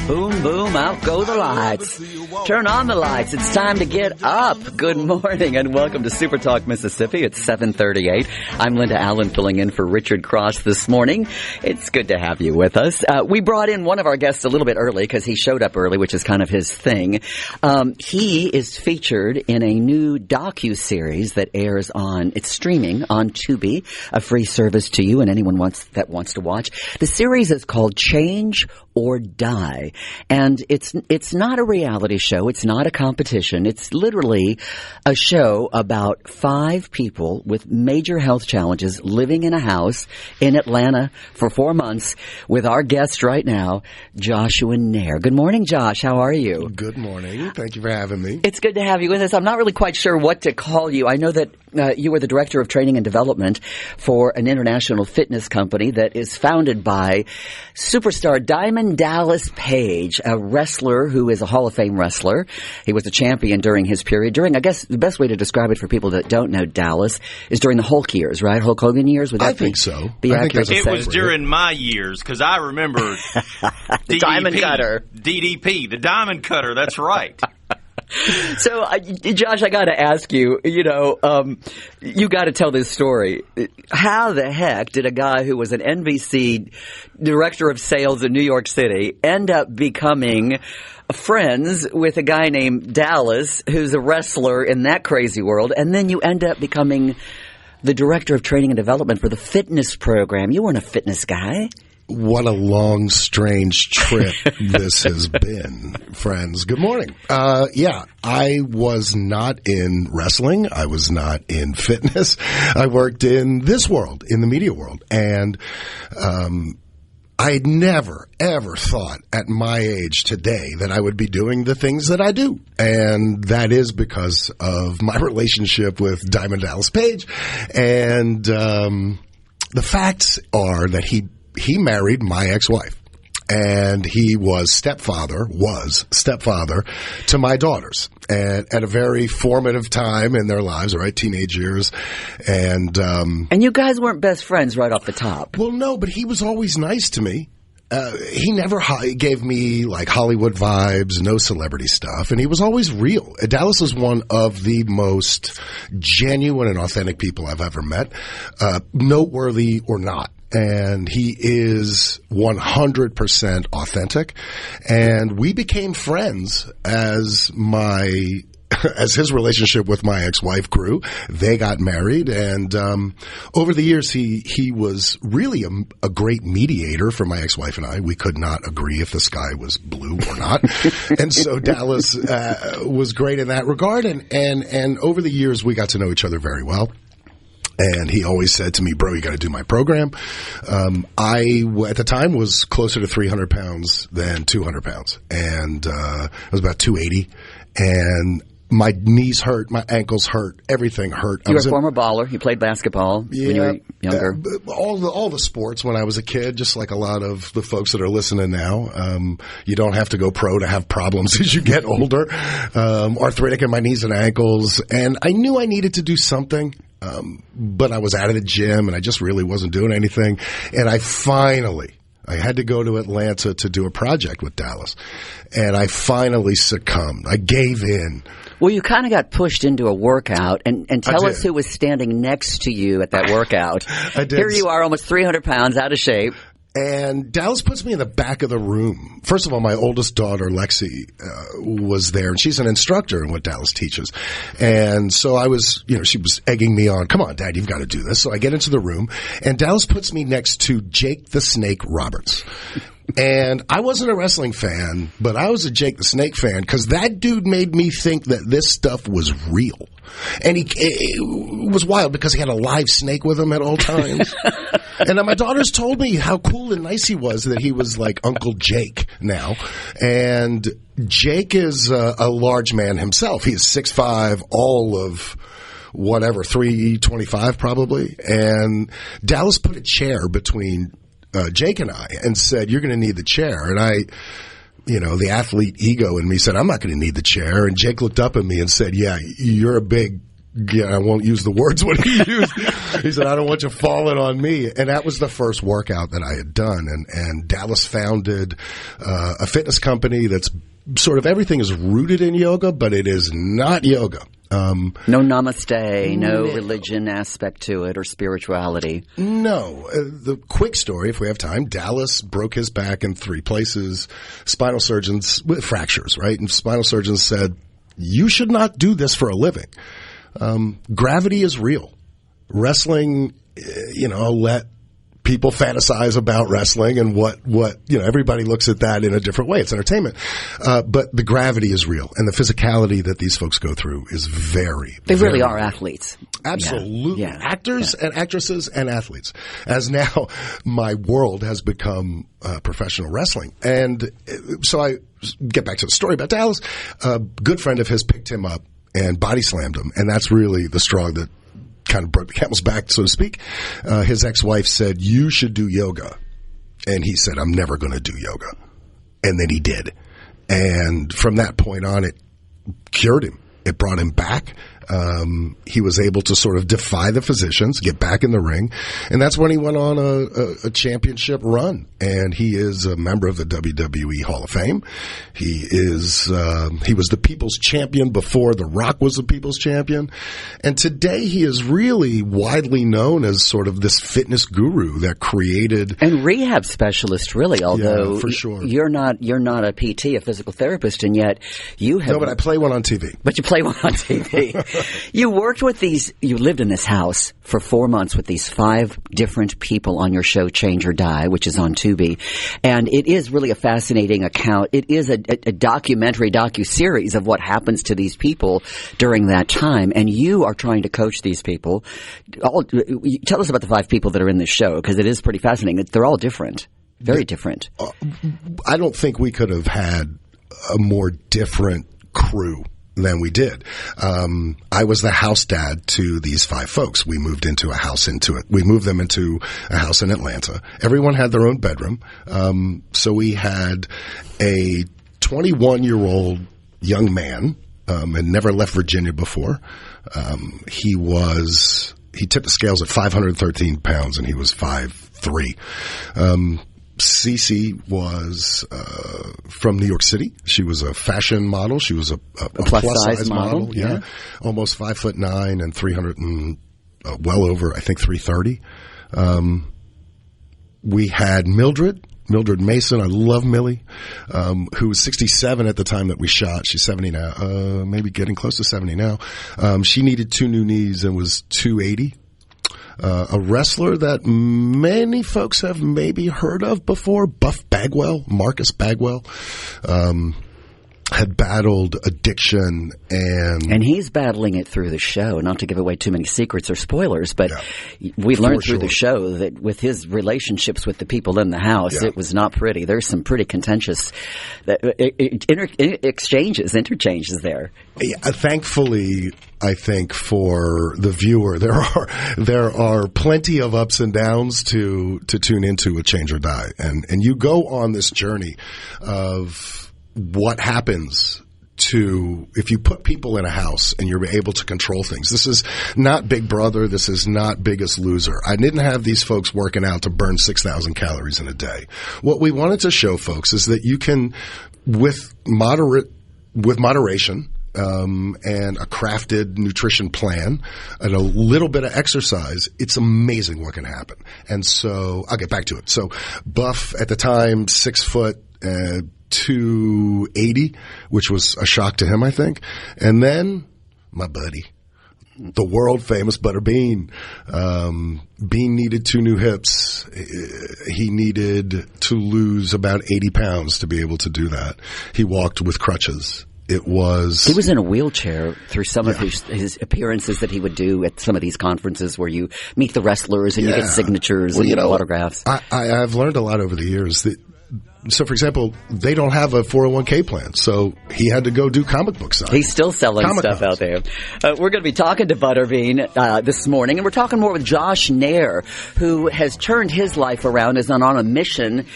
Boom, boom, out go the lights. Turn on the lights. It's time to get up. Good morning and welcome to Super Talk Mississippi. It's 7:38. I'm Linda Allen filling in for Richard Cross this morning. It's good to have you with us. We brought in one of our guests a little bit early because he showed up early, which is kind of his thing. He is featured in a new docu-series that airs it's streaming on Tubi, a free service to you and anyone that wants to watch. The series is called Change or Die. And it's not a reality show. It's not a competition. It's literally a show about 5 people with major health challenges living in a house in Atlanta for 4 months with our guest right now, Joshua Nair. Good morning, Josh. How are you? Good morning. Thank you for having me. It's good to have you with us. I'm not really quite sure what to call you. I know that you are the Director of Training and Development for an international fitness company that is founded by superstar Diamond Dallas Page, a wrestler who is a Hall of Fame wrestler. He was a champion during his period. I guess the best way to describe it for people that don't know Dallas is during the Hulk years, right? Hulk Hogan years? I think so. It was during my years because I remember the Diamond Cutter. DDP, the Diamond Cutter, that's right. So, Josh, I got to ask you, you got to tell this story. How the heck did a guy who was an NBC director of sales in New York City end up becoming friends with a guy named Dallas, who's a wrestler in that crazy world, and then you end up becoming the director of training and development for the fitness program? You weren't a fitness guy. What a long, strange trip this has been, friends. Good morning. I was not in wrestling. I was not in fitness. I worked in this world, in the media world. And I had never, ever thought at my age today that I would be doing the things that I do. And that is because of my relationship with Diamond Dallas Page. And the facts are that he married my ex-wife, and he was stepfather to my daughters at a very formative time in their lives, right? Teenage years. And you guys weren't best friends right off the top. Well, no, but he was always nice to me. he never gave me like Hollywood vibes, no celebrity stuff, and he was always real. Dallas is one of the most genuine and authentic people I've ever met, noteworthy or not. And he is 100% authentic, and we became friends as his relationship with my ex-wife grew. They got married, and over the years, he was really a great mediator for my ex-wife and I. We could not agree if the sky was blue or not, and so Dallas was great in that regard. And over the years, we got to know each other very well. And he always said to me, bro, you got to do my program. I, at the time, was closer to 300 pounds than 200 pounds. And I was about 280. And my knees hurt, my ankles hurt, everything hurt. You were a former baller. You played basketball when you were younger. All the sports when I was a kid, just like a lot of the folks that are listening now. You don't have to go pro to have problems as you get older. Arthritic in my knees and ankles. And I knew I needed to do something. But I was out of the gym and I just really wasn't doing anything. And I had to go to Atlanta to do a project with Dallas. And I finally succumbed. I gave in. Well, you kind of got pushed into a workout, and tell us who was standing next to you at that workout. I did. Here you are, almost 300 pounds, out of shape. And Dallas puts me in the back of the room. First of all, my oldest daughter, Lexi, was there, and she's an instructor in what Dallas teaches. And so I was, she was egging me on, come on, Dad, you've got to do this. So I get into the room, and Dallas puts me next to Jake the Snake Roberts. And I wasn't a wrestling fan, but I was a Jake the Snake fan because that dude made me think that this stuff was real. And it was wild because he had a live snake with him at all times. And my daughters told me how cool and nice he was, that he was like Uncle Jake now. And Jake is a large man himself. He is 6'5", all of whatever, 325 probably. And Dallas put a chair between Jake and I and said, you're going to need the chair. And the athlete ego in me said, I'm not going to need the chair. And Jake looked up at me and said, yeah, you're a big, I won't use the words what he used. He said, I don't want you falling on me. And that was the first workout that I had done. And Dallas founded a fitness company that's sort of everything is rooted in yoga, but it is not yoga. No namaste, no religion aspect to it or spirituality. No. The quick story, if we have time, Dallas broke his back in 3 places. Spinal surgeons, with fractures, right? And spinal surgeons said, you should not do this for a living. Gravity is real. Wrestling, let people fantasize about wrestling and what everybody looks at that in a different way. It's entertainment. But the gravity is real, and the physicality that these folks go through is They really are athletes. Absolutely. Yeah. Actors and actresses and athletes. As now my world has become professional wrestling. And so I get back to the story about Dallas. A good friend of his picked him up and body slammed him. And that's really the straw that kind of broke the camel's back, so to speak. His ex-wife said, you should do yoga. And he said, I'm never going to do yoga. And then he did. And from that point on, it cured him. It brought him back. He was able to sort of defy the physicians, get back in the ring. And that's when he went on a championship run. And he is a member of the WWE Hall of Fame. He was the People's Champion before The Rock was the People's Champion. And today he is really widely known as sort of this fitness guru that created. And rehab specialist, really, although yeah, for sure. You're not a PT, a physical therapist, and yet you have. No, but I play one on TV. But you play one on TV. You worked with you lived in this house for 4 months with these 5 different people on your show, Change or Die, which is on Tubi. And it is really a fascinating account. It is a documentary, docu-series of what happens to these people during that time. And you are trying to coach these people. Tell us about the 5 people that are in this show, because it is pretty fascinating. They're all different. Very different. I don't think we could have had a more different crew than we did. I was the house dad to these 5 folks. We moved them into a house in Atlanta. Everyone had their own bedroom. So we had a 21-year-old young man, and never left Virginia before. He tipped the scales at 513 pounds, and he was 5'3". Cece was from New York City. She was a fashion model. She was a plus size model. Yeah. Almost 5'9" and 300 and well over, I think, 330. We had Mildred Mason. I love Millie, who was 67 at the time that we shot. She's 70 now, maybe getting close to 70 now. She needed 2 new knees and was 280. A wrestler that many folks have maybe heard of before, Marcus Bagwell, had battled addiction and he's battling it through the show. Not to give away too many secrets or spoilers, but we learned through the show that with his relationships with the people in the house, it was not pretty. There's some pretty contentious interchanges there. Yeah, thankfully, I think for the viewer, there are plenty of ups and downs to tune into with Change or Die, and you go on this journey of what happens if you put people in a house and you're able to control things. This is not Big Brother. This is not Biggest Loser. I didn't have these folks working out to burn 6,000 calories in a day. What we wanted to show folks is that you can, with moderation, and a crafted nutrition plan and a little bit of exercise, it's amazing what can happen. And so I'll get back to it. So Buff at the time, 6 foot, 280, which was a shock to him, I think. And then my buddy, the world famous Butter Bean. Bean needed 2 new hips. He needed to lose about 80 pounds to be able to do that. He walked with crutches. He was in a wheelchair through some of his appearances that he would do at some of these conferences where you meet the wrestlers and you get signatures and autographs. I've learned a lot over the years. So, for example, they don't have a 401k plan, so he had to go do comic book signing. He's still selling stuff out there. We're going to be talking to Butterbean this morning, and we're talking more with Josh Nair, who has turned his life around, is on a mission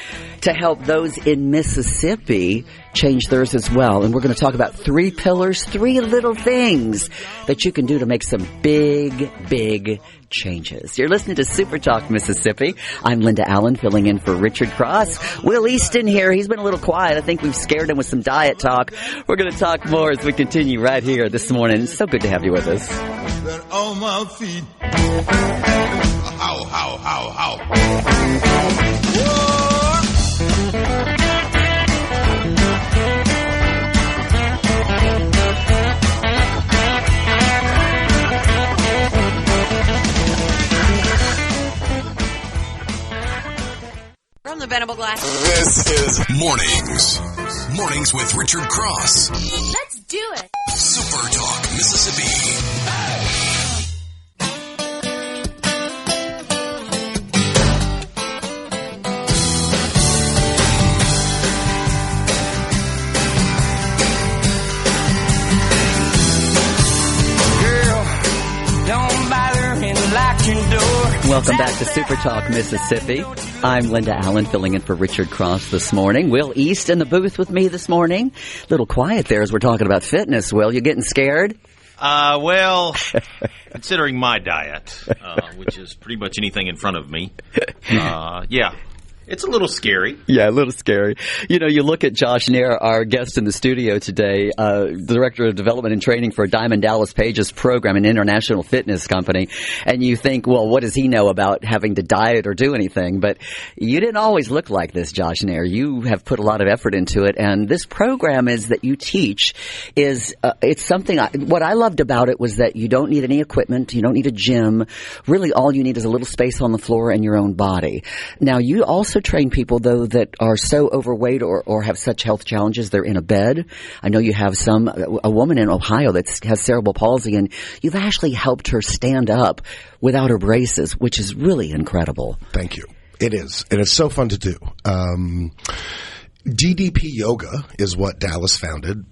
to help those in Mississippi change theirs as well. And we're going to talk about 3 pillars, 3 little things that you can do to make some big, big changes. You're listening to SuperTalk Mississippi. I'm Linda Allen, filling in for Richard Cross. Will Easton here. He's been a little quiet. I think we've scared him with some diet talk. We're going to talk more as we continue right here this morning. It's so good to have you with us. On my feet. How. From the Venable Glass. This is Mornings with Richard Cross. Let's do it. Super Talk Mississippi. Welcome back to Super Talk Mississippi. I'm Linda Allen, filling in for Richard Cross this morning. Will East in the booth with me this morning. A little quiet there as we're talking about fitness. Will, you getting scared? Well, considering my diet, which is pretty much anything in front of me, it's a little scary. Yeah, a little scary. You know, you look at Josh Nair, our guest in the studio today, Director of Development and Training for Diamond Dallas Page's program, an international fitness company, and you think, well, what does he know about having to diet or do anything? But you didn't always look like this, Josh Nair. You have put a lot of effort into it, and this program is that you teach is it's something. What I loved about it was that you don't need any equipment, you don't need a gym. Really, all you need is a little space on the floor and your own body. Now, you also train people, though, that are so overweight or have such health challenges they're in a bed. I know you have a woman in Ohio that has cerebral palsy, and you've actually helped her stand up without her braces, which is really incredible. Thank you. It is. And it's so fun to do. DDP Yoga is what Dallas founded,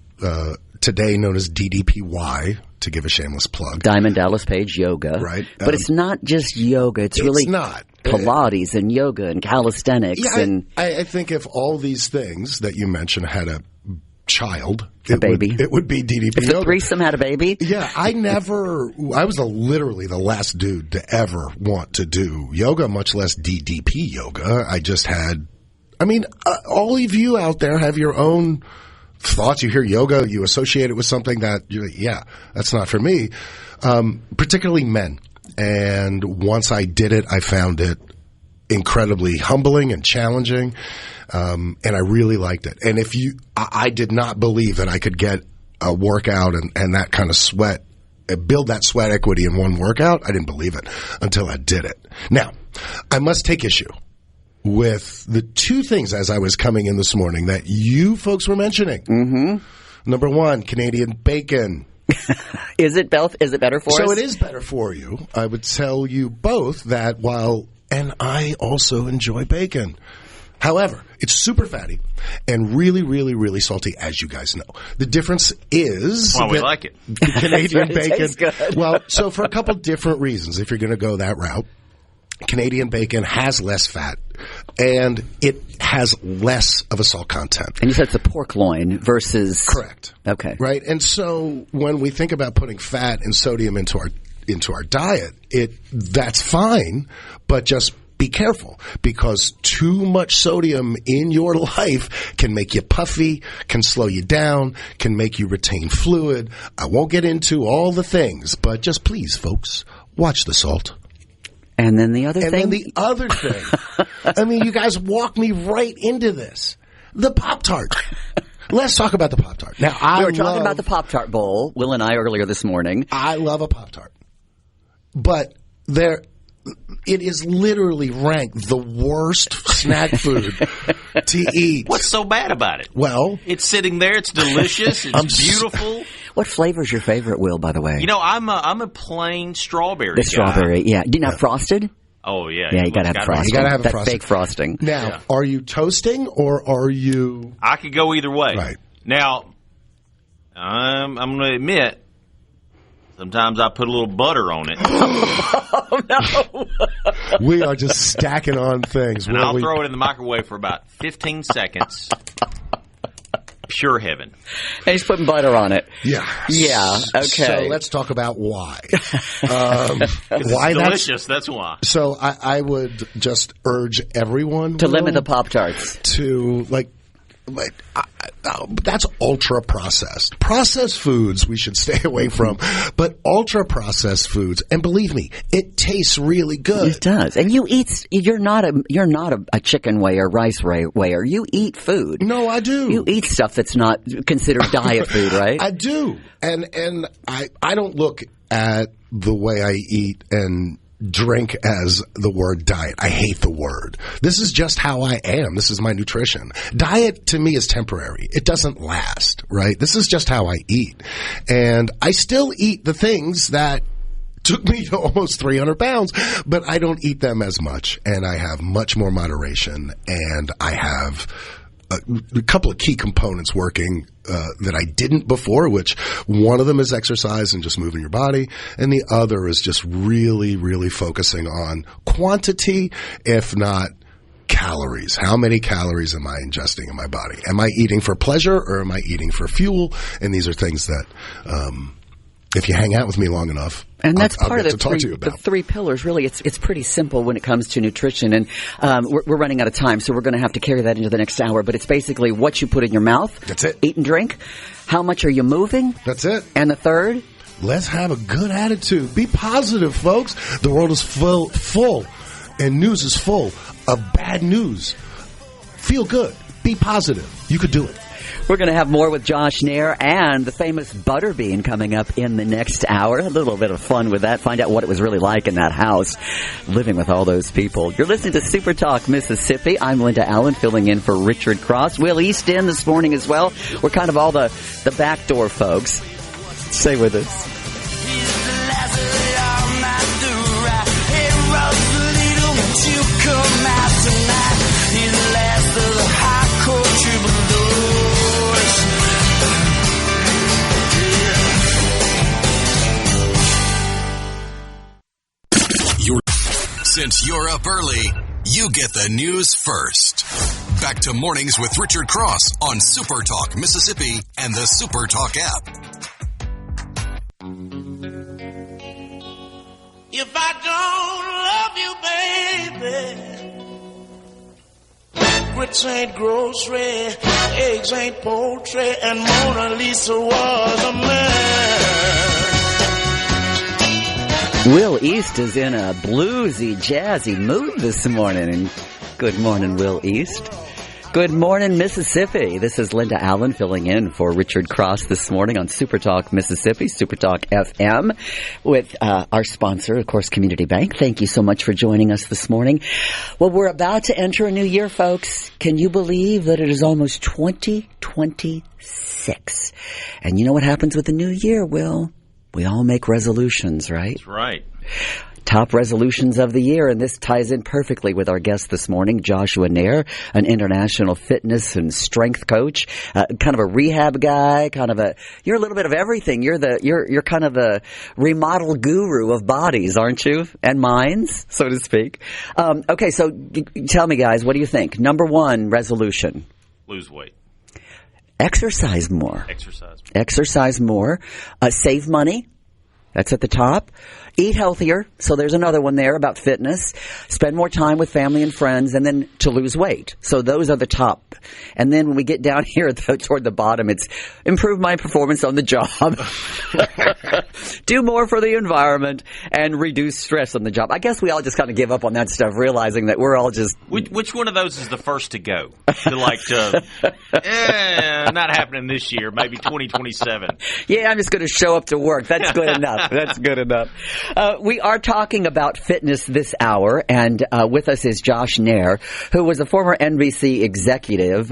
today known as DDPY, to give a shameless plug. Diamond Dallas Page Yoga. Right. But it's not just yoga. It's really not. Pilates and yoga and calisthenics. Yeah, I think if all these things that you mentioned had a child, it would be DDP if Yoga. The threesome had a baby? Yeah, I was literally the last dude to ever want to do yoga, much less DDP Yoga. I just had I mean, all of you out there have your own thoughts. You hear yoga, you associate it with something that, that's not for me, particularly men. And once I did it, I found it incredibly humbling and challenging, and I really liked it. And I did not believe that I could get a workout and that kind of sweat, build that sweat equity in one workout. I didn't believe it until I did it. Now, I must take issue with the two things as I was coming in this morning that you folks were mentioning. Mm-hmm. Number one, Canadian bacon. Is it better for us? So it is better for you. I would tell you both that and I also enjoy bacon. However, it's super fatty and really, really, really salty, as you guys know. The difference is we like it. Canadian bacon. It tastes good. Well, so for a couple different reasons, if you're going to go that route, Canadian bacon has less fat and it has less of a salt content. And you said it's a pork loin versus... Correct. Okay. Right. And so when we think about putting fat and sodium into our diet, that's fine, but just be careful, because too much sodium in your life can make you puffy, can slow you down, can make you retain fluid. I won't get into all the things, but just please, folks, watch the salt. And then the other thing? And then the other thing. I mean, you guys walked me right into this. The Pop-Tart. Let's talk about the Pop-Tart. Now, we were talking about the Pop-Tart bowl, Will and I, earlier this morning. I love a Pop-Tart. But it is literally ranked the worst snack food to eat. What's so bad about it? Well, it's sitting there. It's delicious. It's beautiful. What flavor's your favorite, Will, by the way? You know, I'm a plain strawberry guy. The strawberry, yeah. Do you not frosted? Oh, yeah. Yeah, you got to have frosting. You got to have that frosting. fake frosting. Now, Are you toasting or are you... I could go either way. Right. Now, I'm going to admit, sometimes I put a little butter on it. Oh, no. We are just stacking on things. And I'll throw it in the microwave for about 15 seconds. Pure heaven. And he's putting butter on it. Yeah. Yeah, okay. So let's talk about why. Why it's delicious, that's why. So I would just urge everyone to limit the Pop-Tarts. To, that's ultra processed. Processed foods we should stay away from, but ultra processed foods, and believe me, it tastes really good. It does. And you're not a chicken weigher, rice weigher. You eat food. No, I do. You eat stuff that's not considered diet food, right? I do. And I don't look at the way I eat and drink as the word diet. I hate the word. This is just how I am. This is my nutrition. Diet to me is temporary. It doesn't last, right? This is just how I eat. And I still eat the things that took me to almost 300 pounds, but I don't eat them as much. And I have much more moderation, and I have a couple of key components working that I didn't before, which one of them is exercise and just moving your body, and the other is just really, really focusing on quantity, if not calories. How many calories am I ingesting in my body? Am I eating for pleasure or am I eating for fuel? And these are things that if you hang out with me long enough, and that's I'll part of the three pillars. Really, it's pretty simple when it comes to nutrition. And we're running out of time, so we're going to have to carry that into the next hour. But it's basically what you put in your mouth. That's it. Eat and drink. How much are you moving? That's it. And the third? Let's have a good attitude. Be positive, folks. The world is full, and news is full of bad news. Feel good. Be positive. You could do it. We're going to have more with Josh Nair and the famous Butterbean coming up in the next hour. A little bit of fun with that. Find out what it was really like in that house, living with all those people. You're listening to Super Talk Mississippi. I'm Linda Allen, filling in for Richard Cross. Will East in this morning as well. We're kind of all the backdoor folks. Stay with us. Since you're up early, you get the news first. Back to Mornings with Richard Cross on SuperTalk Mississippi and the SuperTalk app. If I don't love you, baby, grits ain't grocery, eggs ain't poultry, and Mona Lisa was a man. Will East is in a bluesy, jazzy mood this morning. And good morning, Will East. Good morning, Mississippi. This is Linda Allen filling in for Richard Cross this morning on SuperTalk Mississippi, SuperTalk FM, with our sponsor, of course, Community Bank. Thank you so much for joining us this morning. Well, we're about to enter a new year, folks. Can you believe that it is almost 2026? And you know what happens with the new year, Will? We all make resolutions, right? That's right. Top resolutions of the year, and this ties in perfectly with our guest this morning, Joshua Nair, an international fitness and strength coach, kind of a rehab guy, you're a little bit of everything. You're kind of the remodel guru of bodies, aren't you? And minds, so to speak. Okay, so tell me, guys, what do you think? Number one resolution. Lose weight. Exercise more. Exercise more. Save money. That's at the top. Eat healthier. So there's another one there about fitness. Spend more time with family and friends, and then to lose weight. So those are the top. And then when we get down here toward the bottom, it's improve my performance on the job, do more for the environment, and reduce stress on the job. I guess we all just kind of give up on that stuff, realizing that we're all just... Which one of those is the first to go? Not happening this year, maybe 2027. Yeah, I'm just going to show up to work. That's good enough. That's good enough. We are talking about fitness this hour, and with us is Josh Nair, who was a former NBC executive,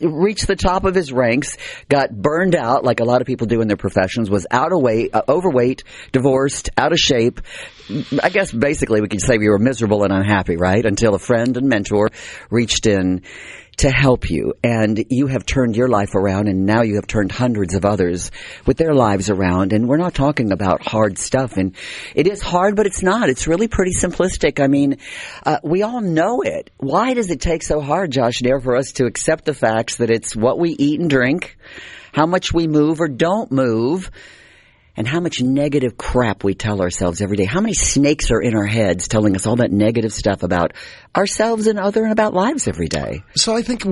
reached the top of his ranks, got burned out like a lot of people do in their professions, was overweight, divorced, out of shape. I guess basically we could say you were miserable and unhappy, right? Until a friend and mentor reached in to help you, and you have turned your life around, and now you have turned hundreds of others with their lives around. And we're not talking about hard stuff, and it is hard, but it's not. It's really pretty simplistic. I mean, we all know it. Why does it take so hard, Josh Nair, for us to accept the facts that it's what we eat and drink, how much we move or don't move, and how much negative crap we tell ourselves every day? How many snakes are in our heads telling us all that negative stuff about ourselves and about lives every day? So I think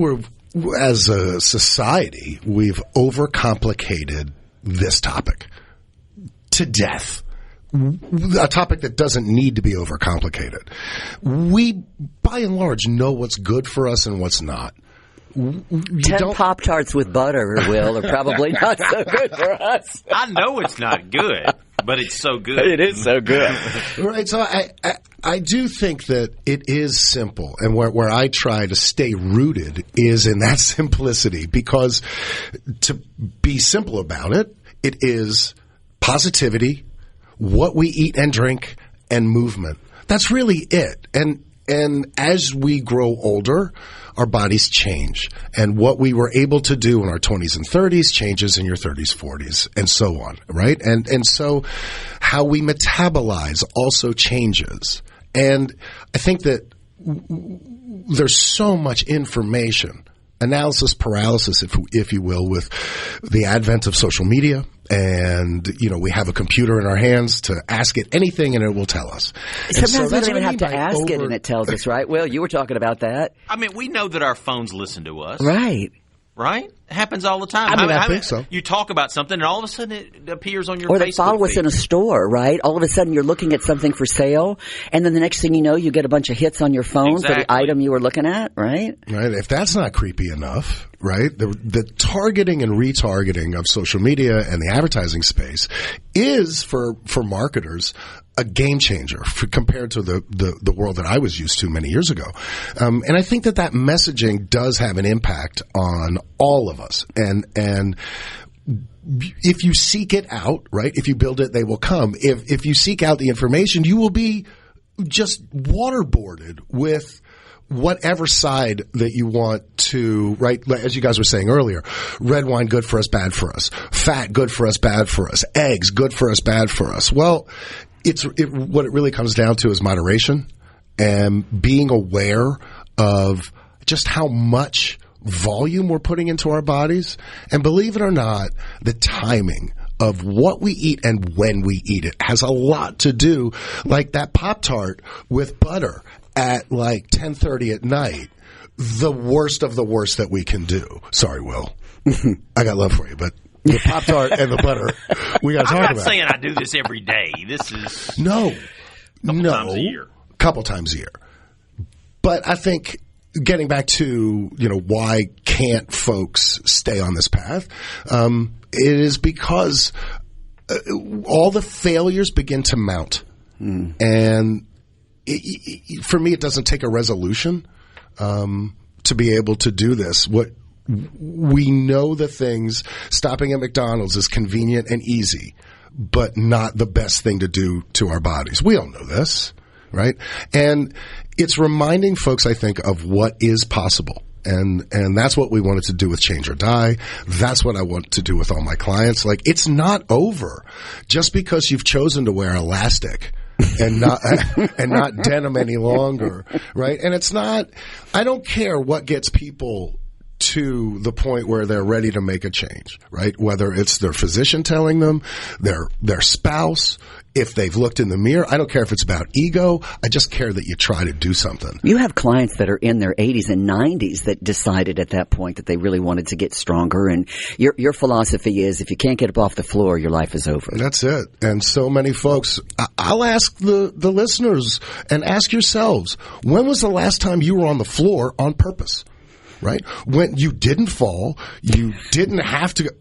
as a society, we've overcomplicated this topic to death. A topic that doesn't need to be overcomplicated. We, by and large, know what's good for us and what's not. 10 Pop-Tarts with butter, Will, are probably not so good for us. I know it's not good, but it's so good. It is so good. Right. So I do think that it is simple, and where I try to stay rooted is in that simplicity, because to be simple about it, it is positivity, what we eat and drink, and movement. That's really it. And as we grow older, our bodies change. And what we were able to do in our 20s and 30s changes in your 30s, 40s, and so on, right? And so how we metabolize also changes. And I think that there's so much information, analysis paralysis, if you will, with the advent of social media. And, we have a computer in our hands to ask it anything and it will tell us. Sometimes we don't even have to ask it and it tells us, right? Will, you were talking about that. I mean, we know that our phones listen to us. Right? It happens all the time. I think so. You talk about something and all of a sudden it appears on your Facebook feed. Or they follow us in a store, right? All of a sudden you're looking at something for sale, and then the next thing you know, you get a bunch of hits on your phone for the item you were looking at, right? Right. If that's not creepy enough, right? The targeting and retargeting of social media and the advertising space is for marketers a game changer compared to the world that I was used to many years ago. And I think that messaging does have an impact on all of us. And if you seek it out, right? If you build it, they will come. If you seek out the information, you will be just waterboarded with whatever side that you want to, right? As you guys were saying earlier, red wine, good for us, bad for us. Fat, good for us, bad for us. Eggs, good for us, bad for us. Well, what it really comes down to is moderation and being aware of just how much volume we're putting into our bodies. And believe it or not, the timing of what we eat and when we eat it has a lot to do, like that Pop-Tart with butter at like 10:30 at night. the worst of the worst that we can do. Sorry, Will. I got love for you, but the Pop-Tart and the butter, we got to talk about. I'm not saying I do this every day. This is times a year. Couple times a year. But I think getting back to, why can't folks stay on this path? It is because all the failures begin to mount. And for me, it doesn't take a resolution to be able to do this. We know the things. Stopping at McDonald's is convenient and easy, but not the best thing to do to our bodies. We all know this, right? And it's reminding folks, I think, of what is possible. And that's what we wanted to do with Change or Die. That's what I want to do with all my clients. Like, it's not over just because you've chosen to wear elastic and not denim any longer, right? And it's not, I don't care what gets people to the point where they're ready to make a change, right? Whether it's their physician telling them, their spouse, if they've looked in the mirror. I don't care if it's about ego. I just care that you try to do something. You have clients that are in their 80s and 90s that decided at that point that they really wanted to get stronger. And your philosophy is if you can't get up off the floor, your life is over. That's it. And so many folks, I'll ask the listeners and ask yourselves, when was the last time you were on the floor on purpose? Right? When you didn't fall, you didn't have to.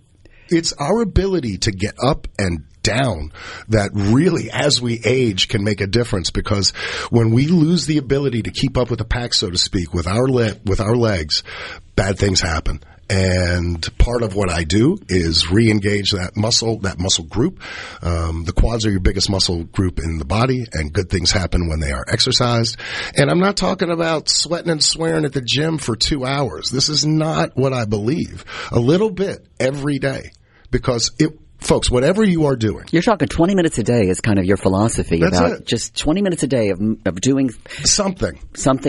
It's our ability to get up and down that really, as we age, can make a difference, because when we lose the ability to keep up with the pack, so to speak, with our legs, bad things happen. And part of what I do is re-engage that muscle group. The quads are your biggest muscle group in the body, and good things happen when they are exercised. And I'm not talking about sweating and swearing at the gym for 2 hours. This is not what I believe. A little bit every day, because folks, whatever you are doing. You're talking 20 minutes a day is kind of your philosophy. That's about it. Just 20 minutes a day of doing something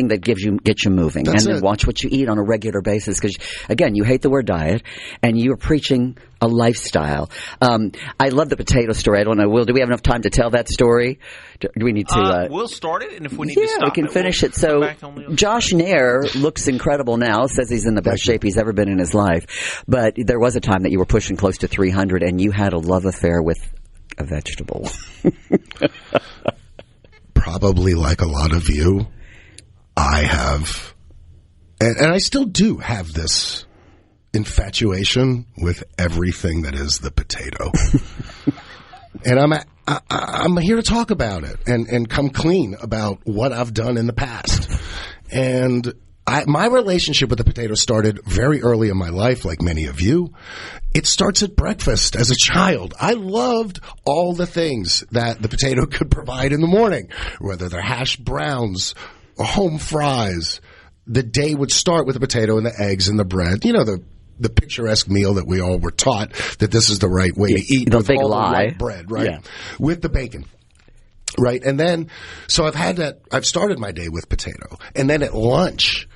that gets you moving. That's and then it. watch what you eat on a regular basis, because, again, you hate the word diet, and you're preaching a lifestyle. I love the potato story. I don't know, Will, do we have enough time to tell that story? Do we need to? We'll start it, and if we need to stop we can finish it. So Josh Nair looks incredible now, says he's in the best shape he's ever been in his life. But there was a time that you were pushing close to 300, and you had a love affair with a vegetable. Probably like a lot of you, I have, and I still do have this infatuation with everything that is the potato. And I'm here to talk about it and come clean about what I've done in the past. And my relationship with the potato started very early in my life, like many of you. It starts at breakfast. As a child, I loved all the things that the potato could provide in the morning, whether they're hash browns or home fries. The day would start with the potato and the eggs and the bread. You know, the picturesque meal that we all were taught that this is the right way to eat, with all the white bread, right? Yeah. With the bacon. Right. And then, so I've started my day with potato. And then at lunch,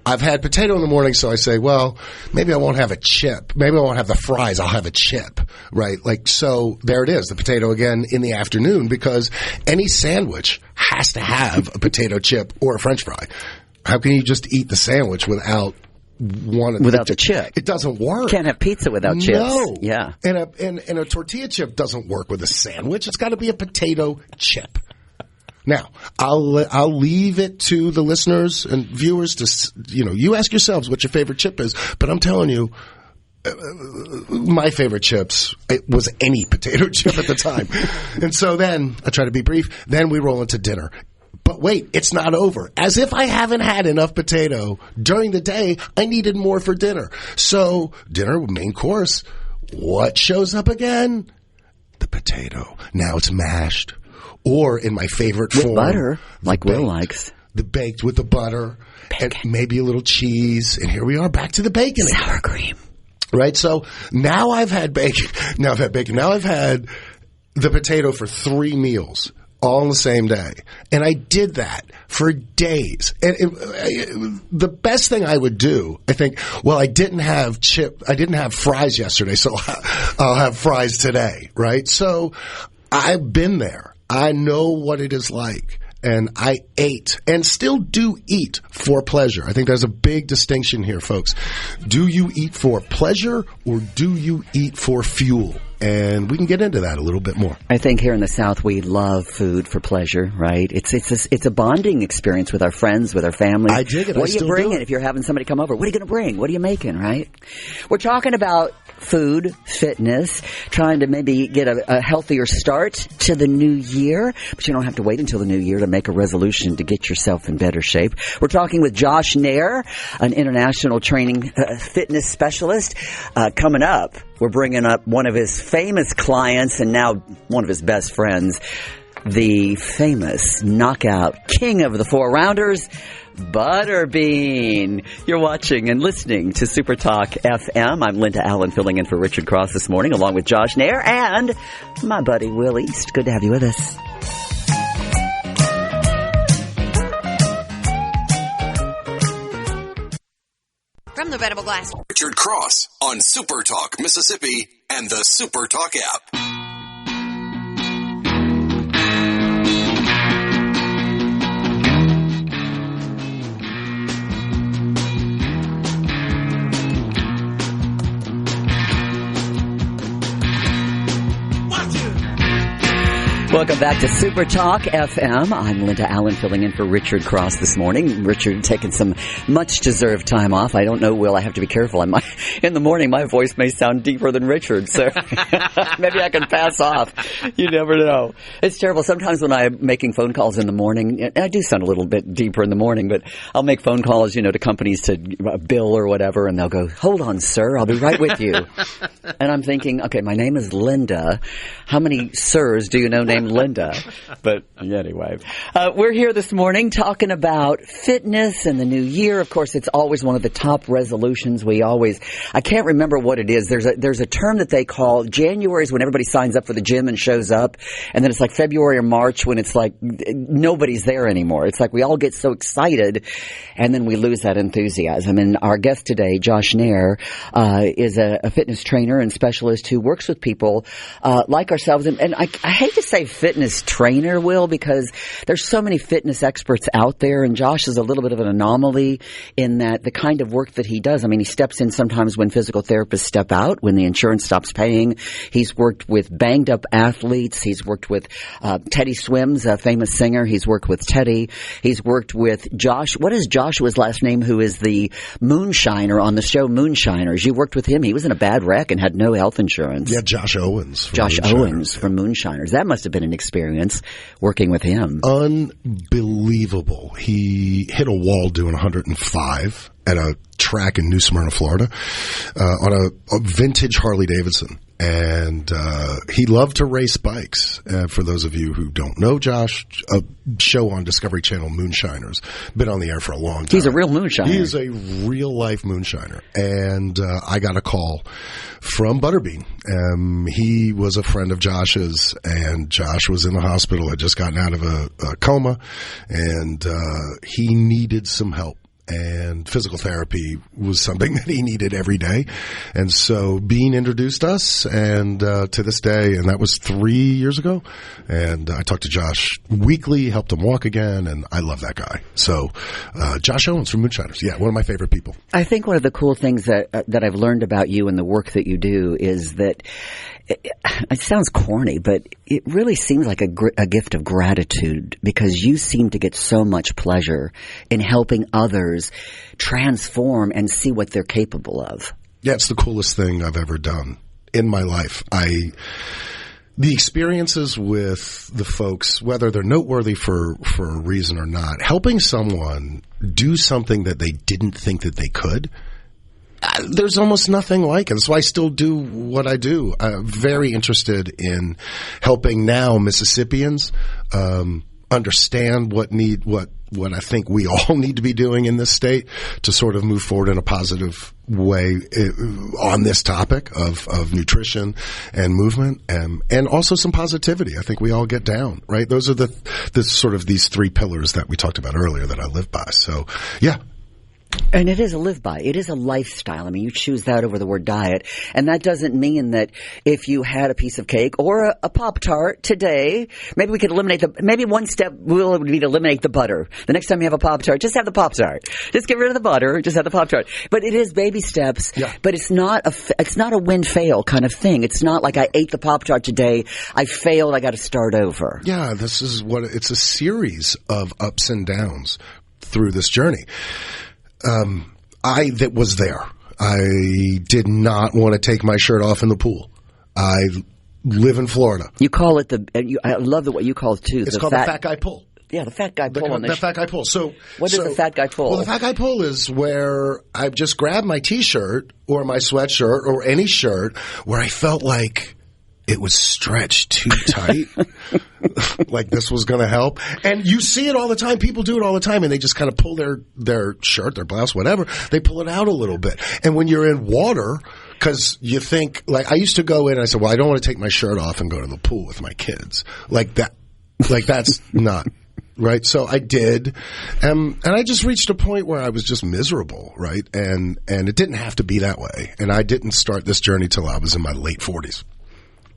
I've had potato in the morning, so I say, well, maybe I won't have a chip. Maybe I won't have the fries. I'll have a chip, right? Like, so there it is, the potato again in the afternoon, because any sandwich has to have a potato chip or a French fry. How can you just eat the sandwich without the chip? It doesn't work. Can't have pizza without chips. No. Yeah. And a tortilla chip doesn't work with a sandwich. It's got to be a potato chip. Now, I'll leave it to the listeners and viewers to, you ask yourselves what your favorite chip is, but I'm telling you, my favorite chips, it was any potato chip at the time. And so then, I try to be brief, then we roll into dinner. But wait, it's not over. As if I haven't had enough potato during the day, I needed more for dinner. So, dinner, main course, what shows up again? The potato. Now it's mashed. Or in my favorite form. With butter, like Will likes. The baked with the butter. Bacon. And maybe a little cheese. And here we are, back to the bacon. Sour cream. Right? So, now I've had bacon. Now I've had the potato for 3 meals. All on the same day. And I did that for days. And the best thing I would do, I think, well, I didn't have fries yesterday, so I'll have fries today, right? So I've been there. I know what it is like. and I ate and still do eat for pleasure. I think there's a big distinction here, folks. Do you eat for pleasure or do you eat for fuel? And we can get into that a little bit more. I think here in the South, we love food for pleasure, right? It's a bonding experience with our friends, with our family. I dig it. What are you bringing if you're having somebody come over? What are you going to bring? What are you making, right? We're talking about food, fitness, trying to maybe get a healthier start to the new year. But you don't have to wait until the new year to make a resolution to get yourself in better shape. We're talking with Josh Nair, an international training fitness specialist. Coming up, we're bringing up one of his famous clients and now one of his best friends, the famous knockout king of the 4-rounders, Butterbean. You're watching and listening to Super Talk FM. I'm Linda Allen filling in for Richard Cross this morning along with Josh Nair and my buddy Will East. Good to have you with us. From the Venable Glass. Richard Cross on Super Talk Mississippi and the Super Talk app. Welcome back to Super Talk FM. I'm Linda Allen filling in for Richard Cross this morning. Richard taking some much-deserved time off. I don't know, Will, I have to be careful. In the morning, my voice may sound deeper than Richard, so maybe I can pass off. You never know. It's terrible. Sometimes when I'm making phone calls in the morning, I do sound a little bit deeper in the morning, but I'll make phone calls, to companies to bill or whatever, and they'll go, "Hold on, sir, I'll be right with you." And I'm thinking, okay, my name is Linda. How many sirs do you know named Linda? But anyway, we're here this morning talking about fitness and the new year. Of course, it's always one of the top resolutions. I can't remember what it is. There's a term that they call January is when everybody signs up for the gym and shows up. And then it's like February or March when it's like nobody's there anymore. It's like we all get so excited and then we lose that enthusiasm. And our guest today, Josh Nair, is a fitness trainer and specialist who works with people like ourselves. And I hate to say fitness trainer, Will, because there's so many fitness experts out there, and Josh is a little bit of an anomaly in that the kind of work that he does, he steps in sometimes when physical therapists step out, when the insurance stops paying. He's worked with banged up athletes. He's worked with Teddy Swims, a famous singer. He's worked with Teddy. He's worked with Josh. What is Joshua's last name, who is the moonshiner on the show Moonshiners? You worked with him. He was in a bad wreck and had no health insurance. Yeah, Josh Owens from Moonshiners. That must have been an experience working with him. Unbelievable. He hit a wall doing 105 at a track in New Smyrna, Florida, on a vintage Harley Davidson. And he loved to race bikes. For those of you who don't know Josh, a show on Discovery Channel, Moonshiners, been on the air for a long time. He's a real moonshiner. He is a real-life moonshiner. And I got a call from Butterbean. He was a friend of Josh's, and Josh was in the hospital, had just gotten out of a coma, and he needed some help. And physical therapy was something that he needed every day. And so Bean introduced us, and to this day, and that was 3 years ago, and I talked to Josh weekly, helped him walk again, and I love that guy. So Josh Owens from Moonshiners, one of my favorite people. I think one of the cool things that I've learned about you and the work that you do is that it sounds corny, but it really seems like a gift of gratitude, because you seem to get so much pleasure in helping others transform and see what they're capable of. Yeah, it's the coolest thing I've ever done in my life. The experiences with the folks, whether they're noteworthy for a reason or not, helping someone do something that they didn't think that they could, there's almost nothing like it. That's why I still do what I do. I'm very interested in helping now Mississippians understand what I think we all need to be doing in this state to sort of move forward in a positive way on this topic of nutrition and movement, and also some positivity. I think we all get down, right? Those are the sort of these three pillars that we talked about earlier that I live by. So, yeah. And it is a live by. It is a lifestyle. I mean, you choose that over the word diet. And that doesn't mean that if you had a piece of cake or a Pop-Tart today, maybe we could maybe one step would be to eliminate the butter. The next time you have a Pop-Tart, just have the Pop-Tart. Just get rid of the butter, just have the Pop-Tart. But it is baby steps. Yeah. But it's not a win-fail kind of thing. It's not like I ate the Pop-Tart today, I failed, I got to start over. Yeah, it's a series of ups and downs through this journey. I was there. I did not want to take my shirt off in the pool. I live in Florida. You call it I love what you call it too. It's called the fat guy pull. Yeah, the fat guy pull. The fat guy pull. So what is the fat guy pull? Well, the fat guy pull is where I just grabbed my T-shirt or my sweatshirt or any shirt where I felt like it was stretched too tight, like this was going to help. And you see it all the time. People do it all the time, and they just kind of pull their shirt, their blouse, whatever. They pull it out a little bit. And when you're in water, because you think, like I used to go in and I said, well, I don't want to take my shirt off and go to the pool with my kids. Like that's not right. So I did. And I just reached a point where I was just miserable, right? And it didn't have to be that way. And I didn't start this journey till I was in my late 40s.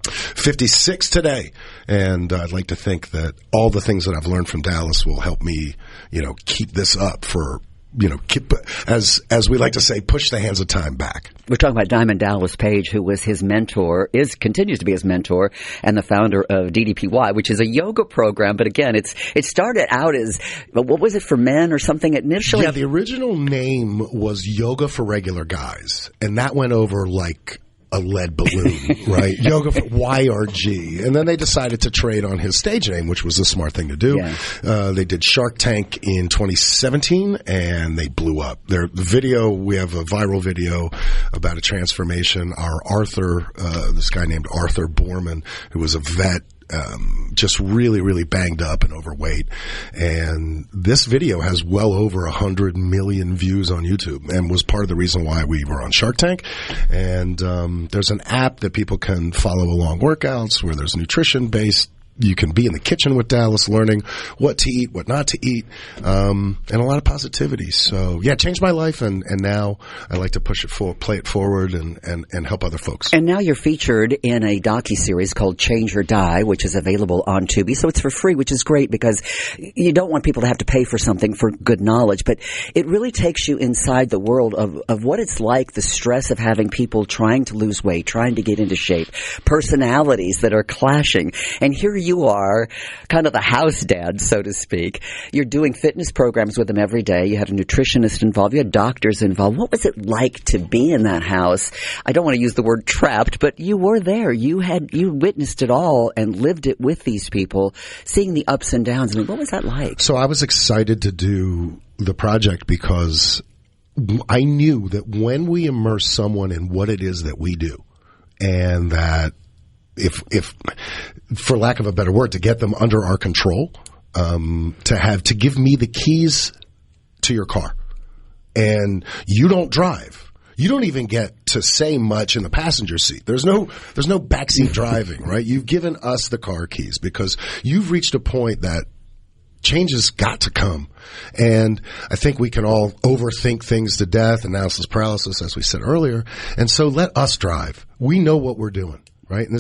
56 today, and I'd like to think that all the things that I've learned from Dallas will help me, keep this up for, as we like to say, push the hands of time back. We're talking about Diamond Dallas Page, who was his mentor, continues to be his mentor, and the founder of DDPY, which is a yoga program. But again, it started out as, what was it, for men or something initially? Yeah, the original name was Yoga for Regular Guys, and that went over like a lead balloon, right? Yoga for YRG. And then they decided to trade on his stage name, which was a smart thing to do. Yeah. They did Shark Tank in 2017, and they blew up. We have a viral video about a transformation. Our Arthur, this guy named Arthur Borman, who was a vet, just really, really banged up and overweight. And this video has well over 100 million views on YouTube and was part of the reason why we were on Shark Tank. And there's an app that people can follow along workouts where there's nutrition-based. You can be in the kitchen with Dallas learning what to eat, what not to eat, and a lot of positivity. So, yeah, it changed my life, and now I like to play it forward and help other folks. And now you're featured in a docuseries called Change or Die, which is available on Tubi. So it's for free, which is great because you don't want people to have to pay for something for good knowledge. But it really takes you inside the world of what it's like, the stress of having people trying to lose weight, trying to get into shape, personalities that are clashing. And here you are, kind of the house dad, so to speak. You're doing fitness programs with them every day. You had a nutritionist involved. You had doctors involved. What was it like to be in that house? I don't want to use the word trapped, but you were there. You witnessed it all and lived it with these people, seeing the ups and downs. I mean, what was that like? So I was excited to do the project because I knew that when we immerse someone in what it is that we do, and that if for lack of a better word, to get them under our control, to give me the keys to your car, and you don't drive. You don't even get to say much in the passenger seat. There's no backseat driving, right? You've given us the car keys because you've reached a point that change has got to come. And I think we can all overthink things to death, analysis paralysis, as we said earlier. And so let us drive. We know what we're doing. Right. And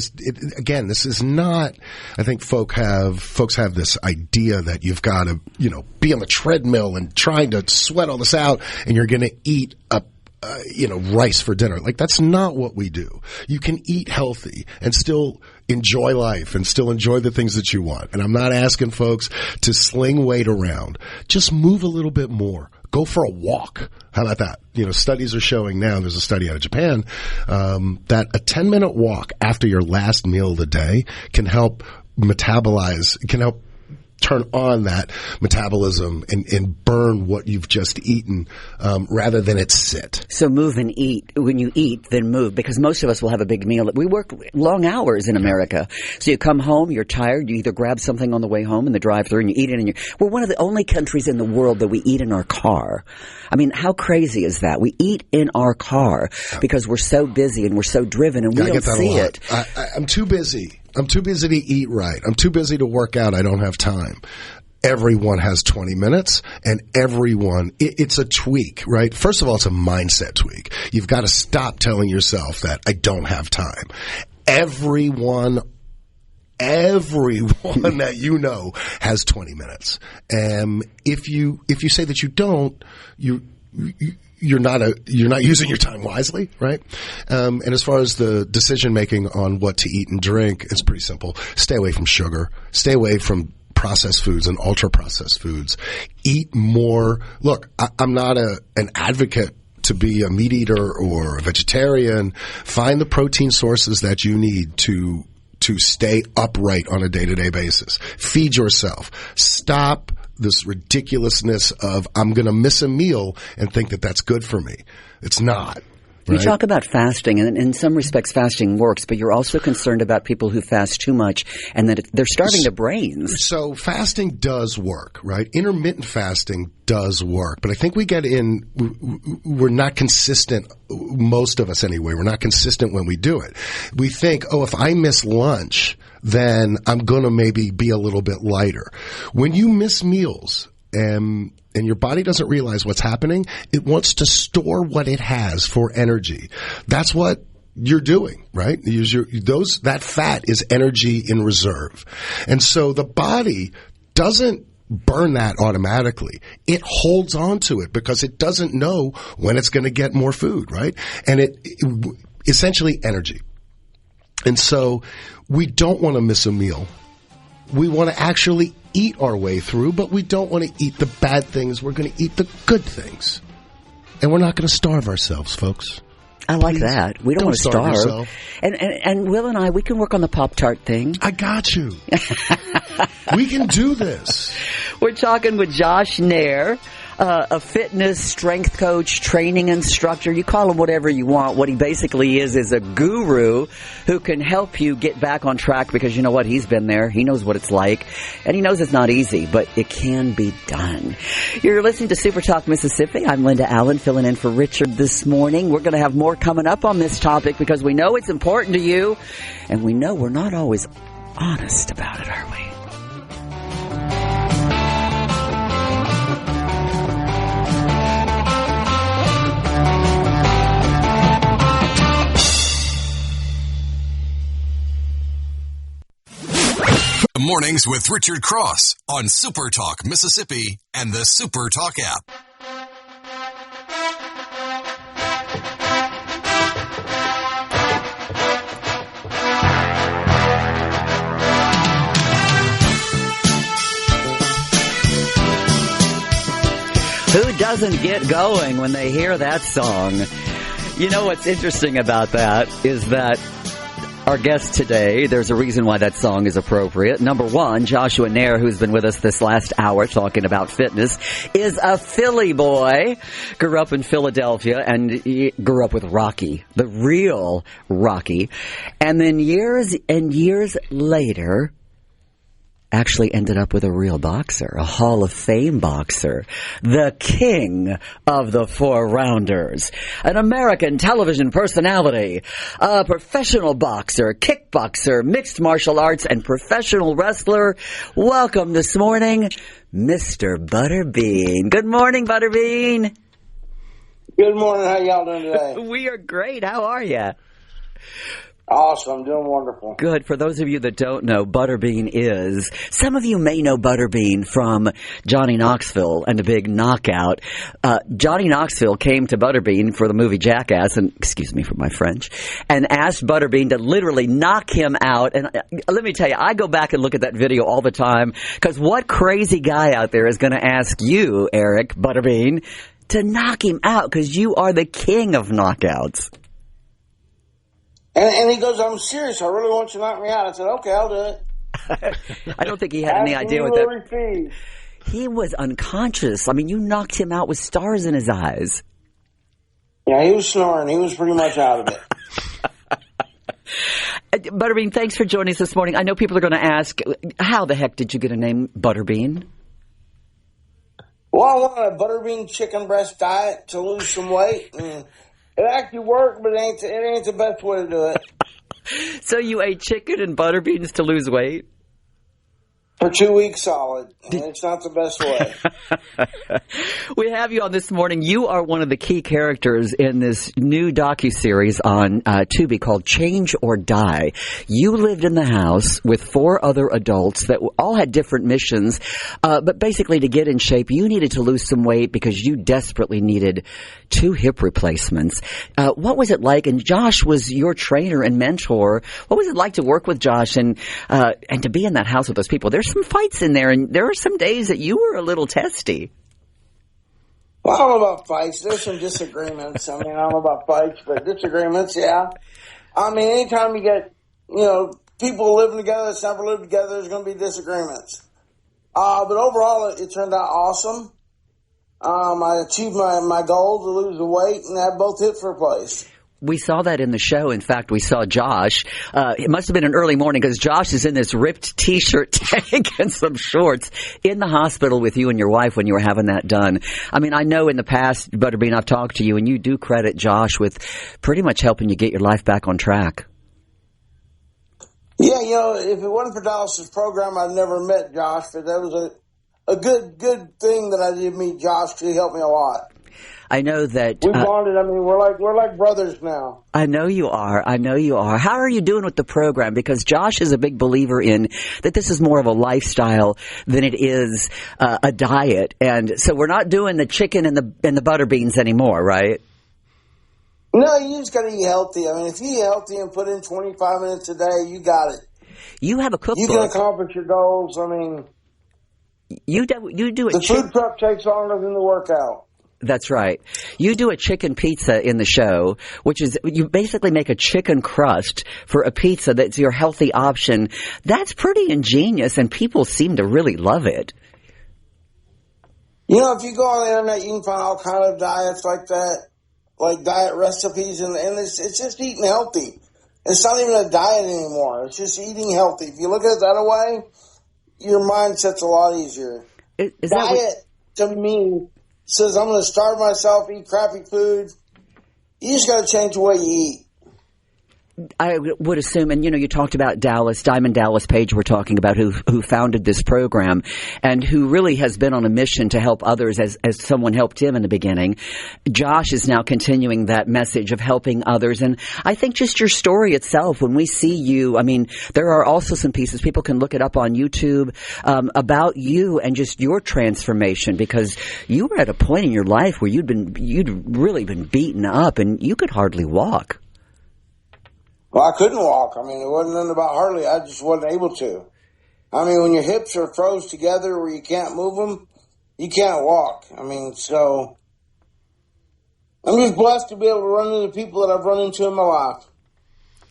this is not, I think folks have this idea that you've got to, be on the treadmill and trying to sweat all this out and you're going to eat rice for dinner. Like, that's not what we do. You can eat healthy and still enjoy life and still enjoy the things that you want. And I'm not asking folks to sling weight around. Just move a little bit more. Go for a walk. How about that? Studies are showing now, there's a study out of Japan, that a 10-minute walk after your last meal of the day can help turn on that metabolism and burn what you've just eaten, rather than it sit. So move and eat. When you eat, then move, because most of us will have a big meal. We work long hours in America. So you come home, you're tired, you either grab something on the way home in the drive-thru and you eat it. We're one of the only countries in the world that we eat in our car. I mean, how crazy is that? We eat in our car because we're so busy and we're so driven and we don't see it. I'm too busy. I'm too busy to eat right. I'm too busy to work out. I don't have time. everyone has 20 minutes, and it's a tweak, right? First of all, it's a mindset tweak. You've got to stop telling yourself that I don't have time. Everyone that you know has 20 minutes. If you say that you don't, you're not using your time wisely, right? And as far as the decision making on what to eat and drink, it's pretty simple. Stay away from sugar. Stay away from processed foods and ultra processed foods. Eat more. Look, I'm not an advocate to be a meat eater or a vegetarian. Find the protein sources that you need to stay upright on a day-to-day basis. Feed yourself. Stop this ridiculousness of I'm going to miss a meal and think that that's good for me. It's not. You right? talk about fasting, and in some respects fasting works, but you're also concerned about people who fast too much and that they're starving their brains. So fasting does work, right? Intermittent fasting does work, but I think we're not consistent, most of us anyway. We're not consistent when we do it. We think, if I miss lunch, then I'm going to maybe be a little bit lighter. When you miss meals, and your body doesn't realize what's happening, it wants to store what it has for energy. That's what you're doing, right? That fat is energy in reserve. And so the body doesn't burn that automatically. It holds on to it because it doesn't know when it's going to get more food, right? And it essentially energy. And so we don't want to miss a meal. We want to actually eat our way through, but we don't want to eat the bad things. We're going to eat the good things. And we're not going to starve ourselves, folks. I like that. We don't want to starve. Yourself. And Will and I, we can work on the Pop-Tart thing. I got you. We can do this. We're talking with Josh Nair, a fitness strength coach, training instructor. You call him whatever you want. What he basically is a guru who can help you get back on track because you know what? He's been there. He knows what it's like. And he knows it's not easy, but it can be done. You're listening to SuperTalk Mississippi. I'm Linda Allen filling in for Richard this morning. We're going to have more coming up on this topic because we know it's important to you. And we know we're not always honest about it, are we? Mornings with Richard Cross on SuperTalk Mississippi and the SuperTalk app. Who doesn't get going when they hear that song? You know what's interesting about that is that our guest today, there's a reason why that song is appropriate. Number one, Joshua Nair, who's been with us this last hour talking about fitness, is a Philly boy. Grew up in Philadelphia and he grew up with Rocky, the real Rocky. And then years and years later, actually ended up with a real boxer, a Hall of Fame boxer, the king of the 4-rounders, an American television personality, a professional boxer, kickboxer, mixed martial arts, and professional wrestler. Welcome this morning, Mr. Butterbean. Good morning, Butterbean. Good morning. How y'all doing today? We are great. How are you? Awesome. I'm doing wonderful. Good. For those of you that don't know, Butterbean is, some of you may know Butterbean from Johnny Knoxville and the Big Knockout. Johnny Knoxville came to Butterbean for the movie Jackass, and excuse me for my French, and asked Butterbean to literally knock him out. And let me tell you, I go back and look at that video all the time, because what crazy guy out there is going to ask you, Eric Butterbean, to knock him out, because you are the king of knockouts. And he goes, I'm serious. I really want you to knock me out. I said, okay, I'll do it. I don't think he had any idea what that. He was unconscious. I mean, you knocked him out with stars in his eyes. Yeah, he was snoring. He was pretty much out of it. Butterbean, thanks for joining us this morning. I know people are going to ask, how the heck did you get a name Butterbean? Well, I wanted a Butterbean chicken breast diet to lose some weight. And it actually worked, but it ain't the best way to do it. So you ate chicken and butter beans to lose weight? For 2 weeks solid, and it's not the best way. We have you on this morning. You are one of the key characters in this new docuseries on Tubi called Change or Die. You lived in the house with 4 other adults that all had different missions, but basically to get in shape, you needed to lose some weight because you desperately needed 2 hip replacements. What was it like? And Josh was your trainer and mentor. What was it like to work with Josh and to be in that house with those people? There's some fights in there, and there are some days that you were a little testy. Well, I don't know about fights. There's some disagreements. I mean, I don't know about fights, but disagreements, yeah. I mean, anytime you get, people living together that's never lived together, there's going to be disagreements. But overall, it turned out awesome. I achieved my goal to lose the weight and have both hips replaced. We saw that in the show. In fact, we saw Josh. It must have been an early morning because Josh is in this ripped T-shirt tank and some shorts in the hospital with you and your wife when you were having that done. I mean, I know in the past, Butterbean, I've talked to you, and you do credit Josh with pretty much helping you get your life back on track. Yeah, if it wasn't for Dallas's program, I'd never met Josh, but that was a good thing that I did meet Josh. He helped me a lot. I know that we bonded. I mean, we're like brothers now. I know you are. How are you doing with the program? Because Josh is a big believer in that this is more of a lifestyle than it is a diet, and so we're not doing the chicken and the butter beans anymore, right? No, you just got to eat healthy. I mean, if you eat healthy and put in 25 minutes a day, you got it. You have a cookbook. You can accomplish your goals. I mean, you do it. The food prep takes longer than the workout. That's right. You do a chicken pizza in the show, which is you basically make a chicken crust for a pizza that's your healthy option. That's pretty ingenious, and people seem to really love it. If you go on the internet, you can find all kind of diets like that, like diet recipes, and it's just eating healthy. It's not even a diet anymore. It's just eating healthy. If you look at it that way, your mindset's a lot easier. Diet, to me, says I'm going to starve myself, eat crappy food. You just got to change the way you eat. I would assume, and you talked about Diamond Dallas Page we're talking about, who founded this program and who really has been on a mission to help others as someone helped him in the beginning. Josh is now continuing that message of helping others, and I think just your story itself, when we see you, I mean, there are also some pieces, people can look it up on YouTube, about you and just your transformation, because you were at a point in your life where you'd really been beaten up and you could hardly walk. Well, I couldn't walk. I mean, it wasn't nothing about hardly. I just wasn't able to. I mean, when your hips are froze together where you can't move them, you can't walk. I mean, so I'm just blessed to be able to run into people that I've run into in my life.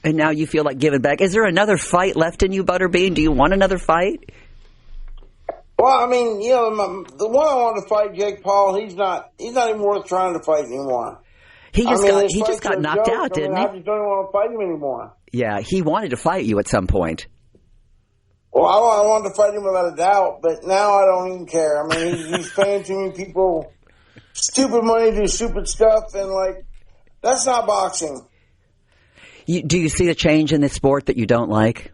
And now you feel like giving back. Is there another fight left in you, Butterbean? Do you want another fight? Well, I mean, the one I wanted to fight, Jake Paul, he's not even worth trying to fight anymore. He just got knocked out, didn't he? I just don't want to fight him anymore. Yeah, he wanted to fight you at some point. Well, I wanted to fight him without a doubt, but now I don't even care. I mean, he's paying too many people stupid money to do stupid stuff, and that's not boxing. Do you see a change in this sport that you don't like?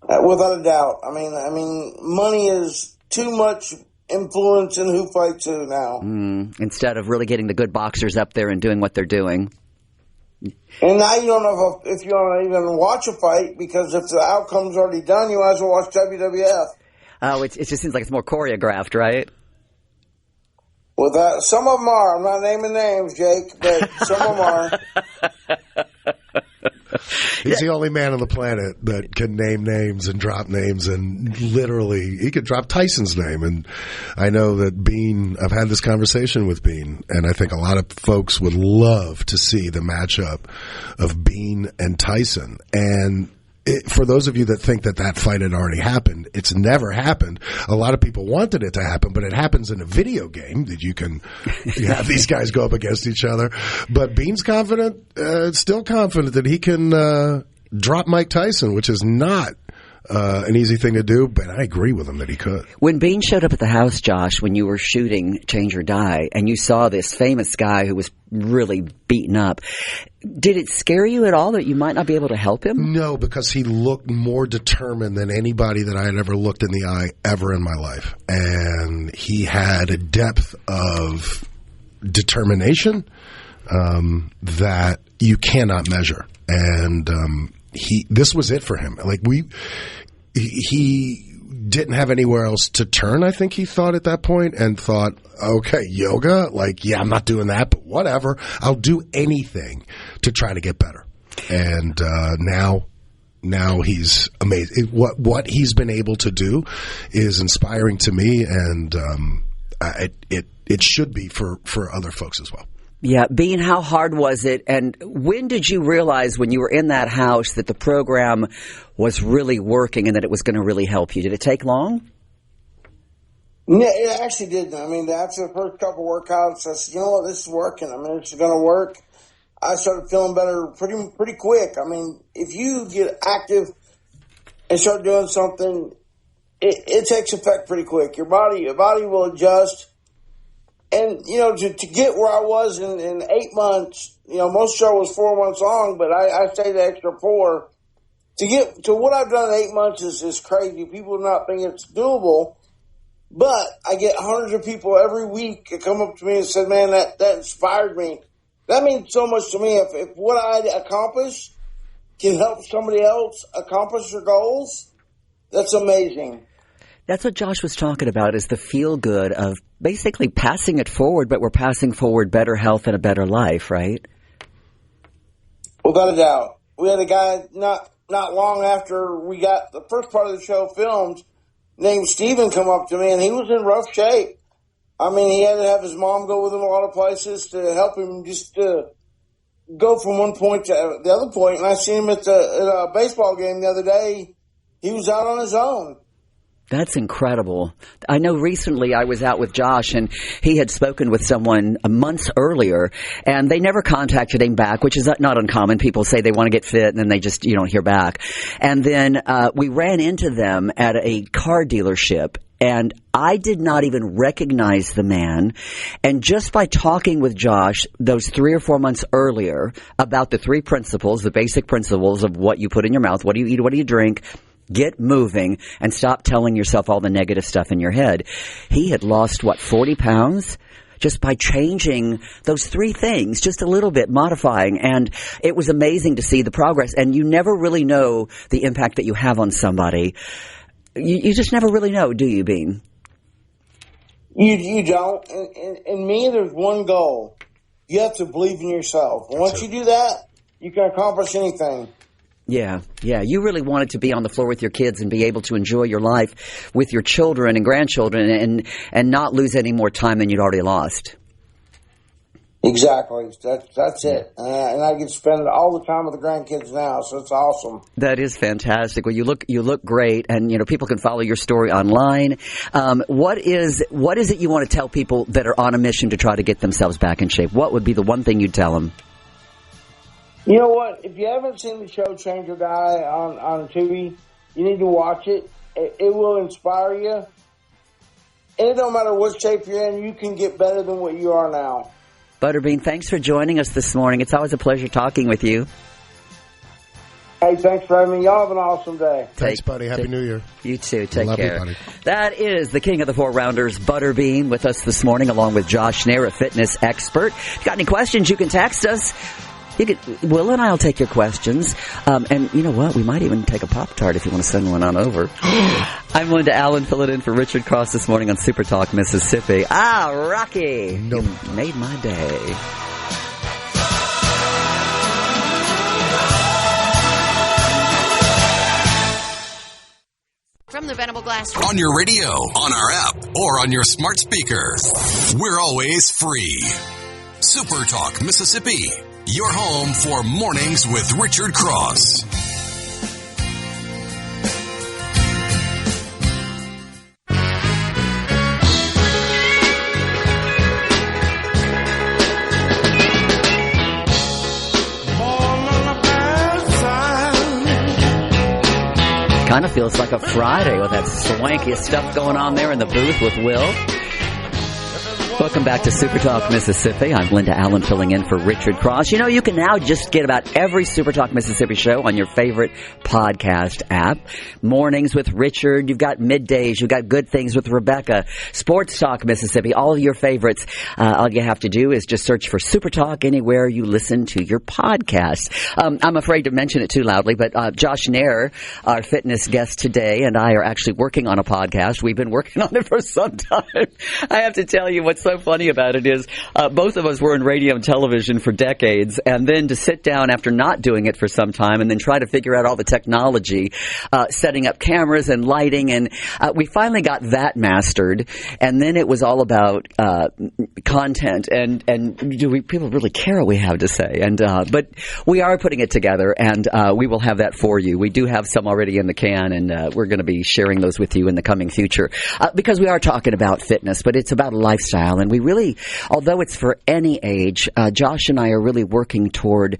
Without a doubt. I mean, money is too much influence in who fights who now. Instead of really getting the good boxers up there and doing what they're doing. And now you don't know if you want to even watch a fight, because if the outcome's already done, you might as well watch WWF. Oh, it just seems like it's more choreographed, right? Well, some of them are. I'm not naming names, Jake, but some of them are. He's the only man on the planet that can name names and drop names, and literally he could drop Tyson's name. And I know that Bean, I've had this conversation with Bean, and I think a lot of folks would love to see the matchup of Bean and Tyson. And for those of you that think that fight had already happened, it's never happened. A lot of people wanted it to happen, but it happens in a video game that you have these guys go up against each other. But Bean's confident, still confident that he can drop Mike Tyson, which is not an easy thing to do, but I agree with him that he could. When Bean showed up at the house, Josh, when you were shooting Change or Die, and you saw this famous guy who was really beaten up, did it scare you at all that you might not be able to help him? No, because he looked more determined than anybody that I had ever looked in the eye ever in my life. And he had a depth of determination that you cannot measure. And this was it for him. Like he didn't have anywhere else to turn, I think he thought at that point, and thought, okay, yoga? Like, yeah, I'm not doing that, but whatever. I'll do anything to try to get better. And now he's amazing. What he's been able to do is inspiring to me, and it should be for other folks as well. Yeah, Bean, how hard was it? And when did you realize when you were in that house that the program was really working and that it was going to really help you? Did it take long? Yeah, it actually didn't. I mean, after the first couple workouts, I said, you know what, this is working. I mean, this is going to work. I started feeling better pretty quick. I mean, if you get active and start doing something, it takes effect pretty quick. Your body will adjust. And, you know, to get where I was in 8 months, you know, most show was 4 months long, but I stayed the extra 4. To get to what I've done in 8 months is crazy. People do not think it's doable. But I get hundreds of people every week that come up to me and said, man, that inspired me. That means so much to me. If what I accomplish can help somebody else accomplish their goals, that's amazing. That's what Josh was talking about, is the feel-good of basically passing it forward, but we're passing forward better health and a better life, right? Without a doubt. We had a guy not long after we got the first part of the show filmed named Steven come up to me, and he was in rough shape. I mean, he had to have his mom go with him a lot of places to help him just to go from one point to the other point. And I seen him at a baseball game the other day. He was out on his own. That's incredible. I know recently I was out with Josh, and he had spoken with someone months earlier, and they never contacted him back, which is not uncommon. People say they want to get fit, and then you don't hear back. And then we ran into them at a car dealership, and I did not even recognize the man. And just by talking with Josh those 3 or 4 months earlier about the 3 principles, the basic principles of what you put in your mouth, what do you eat, what do you drink, get moving, and stop telling yourself all the negative stuff in your head. He had lost, 40 pounds? Just by changing those 3 things, just a little bit, modifying. And it was amazing to see the progress. And you never really know the impact that you have on somebody. You just never really know, do you, Bean? You don't. And me, there's one goal. You have to believe in yourself. And once you do that, you can accomplish anything. Yeah. You really wanted to be on the floor with your kids and be able to enjoy your life with your children and grandchildren and not lose any more time than you'd already lost. Exactly. That's it. And I get to spend all the time with the grandkids now, so it's awesome. That is fantastic. Well, you look great, and people can follow your story online. What is it you want to tell people that are on a mission to try to get themselves back in shape? What would be the one thing you'd tell them? You know what? If you haven't seen the show Change or Die on TV, you need to watch it. It will inspire you. And it don't matter what shape you're in, you can get better than what you are now. Butterbean, thanks for joining us this morning. It's always a pleasure talking with you. Hey, thanks for having me. Y'all have an awesome day. Thanks, buddy. Happy New Year. You too. Take Love care. You, buddy. That is the king of the 4-rounders, Butterbean, with us this morning, along with Josh Nair, a fitness expert. If you got any questions, you can text us. Will and I will take your questions. And you know what? We might even take a Pop-Tart if you want to send one on over. I'm Linda Allen, filling in for Richard Cross this morning on SuperTalk Mississippi. Rocky. Nope. You made my day. From the Venable Glass. On your radio, on our app, or on your smart speaker. We're always free. SuperTalk Mississippi. Your home for Mornings with Richard Cross. Kind of feels like a Friday with that swanky stuff going on there in the booth with Will. Welcome back to SuperTalk Mississippi. I'm Linda Allen filling in for Richard Cross. You know, you can now just get about every SuperTalk Mississippi show on your favorite podcast app. Mornings with Richard. You've got Middays. You've got Good Things with Rebecca. Sports Talk Mississippi. All of your favorites. All you have to do is just search for SuperTalk anywhere you listen to your podcasts. I'm afraid to mention it too loudly, but Josh Nair, our fitness guest today, and I are actually working on a podcast. We've been working on it for some time. I have to tell you what's so funny about it is both of us were in radio and television for decades, and then to sit down after not doing it for some time and then try to figure out all the technology, setting up cameras and lighting, and we finally got that mastered, and then it was all about content and do people really care what we have to say? And but we are putting it together, and we will have that for you. We do have some already in the can, and we're going to be sharing those with you in the coming future because we are talking about fitness, but it's about a lifestyle. And we really, although it's for any age, Josh and I are really working toward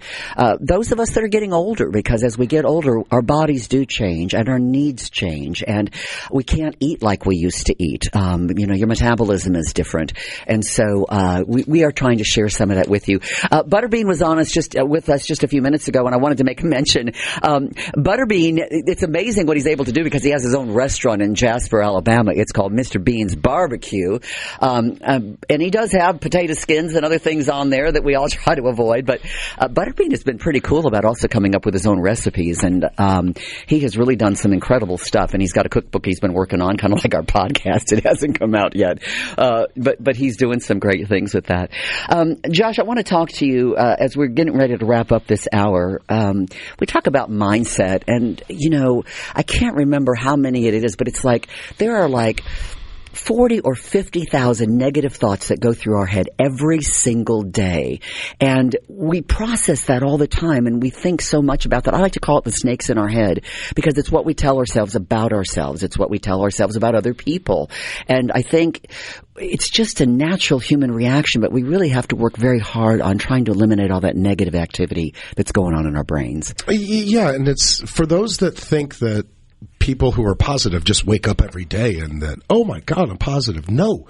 those of us that are getting older, because as we get older, our bodies do change and our needs change, and we can't eat like we used to eat. Your metabolism is different, and so we are trying to share some of that with you. Butterbean was on us with us just a few minutes ago, and I wanted to make a mention. Butterbean, it's amazing what he's able to do because he has his own restaurant in Jasper, Alabama. It's called Mr. Bean's Barbecue. And he does have potato skins and other things on there that we all try to avoid. But Butterbean has been pretty cool about also coming up with his own recipes. And he has really done some incredible stuff. And he's got a cookbook he's been working on, kind of like our podcast. It hasn't come out yet. But he's doing some great things with that. Josh, I want to talk to you as we're getting ready to wrap up this hour. We talk about mindset. And, I can't remember how many it is, but it's like there are like 40 or 50,000 negative thoughts that go through our head every single day. And we process that all the time, and we think so much about that. I like to call it the snakes in our head because it's what we tell ourselves about ourselves. It's what we tell ourselves about other people. And I think it's just a natural human reaction, but we really have to work very hard on trying to eliminate all that negative activity that's going on in our brains. Yeah, and it's for those that think that people who are positive just wake up every day and that, oh my God, I'm positive. No,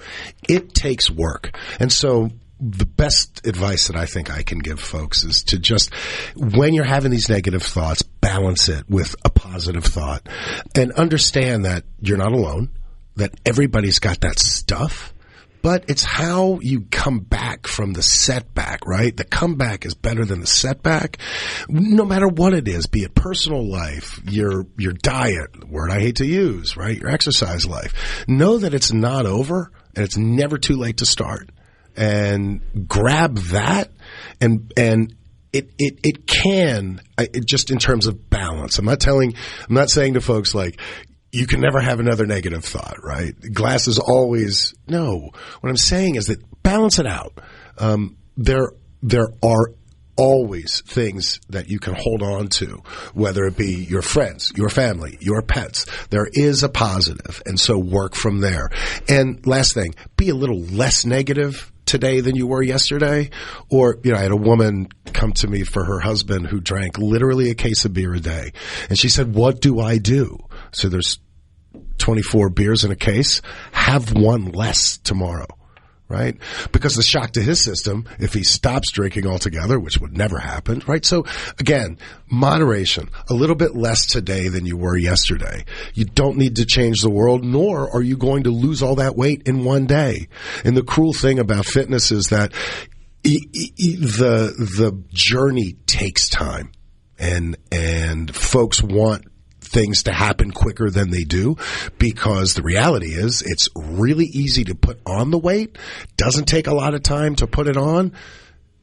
it takes work. And so the best advice that I think I can give folks is to just, when you're having these negative thoughts, balance it with a positive thought and understand that you're not alone, that everybody's got that stuff. But it's how you come back from the setback, right? The comeback is better than the setback, no matter what it is, be it personal life, your diet, the word I hate to use, right? Your exercise life. Know that it's not over and it's never too late to start. And grab that and it can, just in terms of balance. I'm not saying to folks like, you can never have another negative thought, right? Glass is always, no. What I'm saying is that balance it out. There are always things that you can hold on to, whether it be your friends, your family, your pets. There is a positive, and so work from there. And last thing, be a little less negative today than you were yesterday. Or, I had a woman come to me for her husband who drank literally a case of beer a day. And she said, what do I do? So there's 24 beers in a case. Have one less tomorrow, right? Because the shock to his system, if he stops drinking altogether, which would never happen, right? So again, moderation, a little bit less today than you were yesterday. You don't need to change the world, nor are you going to lose all that weight in one day. And the cruel thing about fitness is that the journey takes time, and folks want things to happen quicker than they do, because the reality is it's really easy to put on the weight. Doesn't take a lot of time to put it on.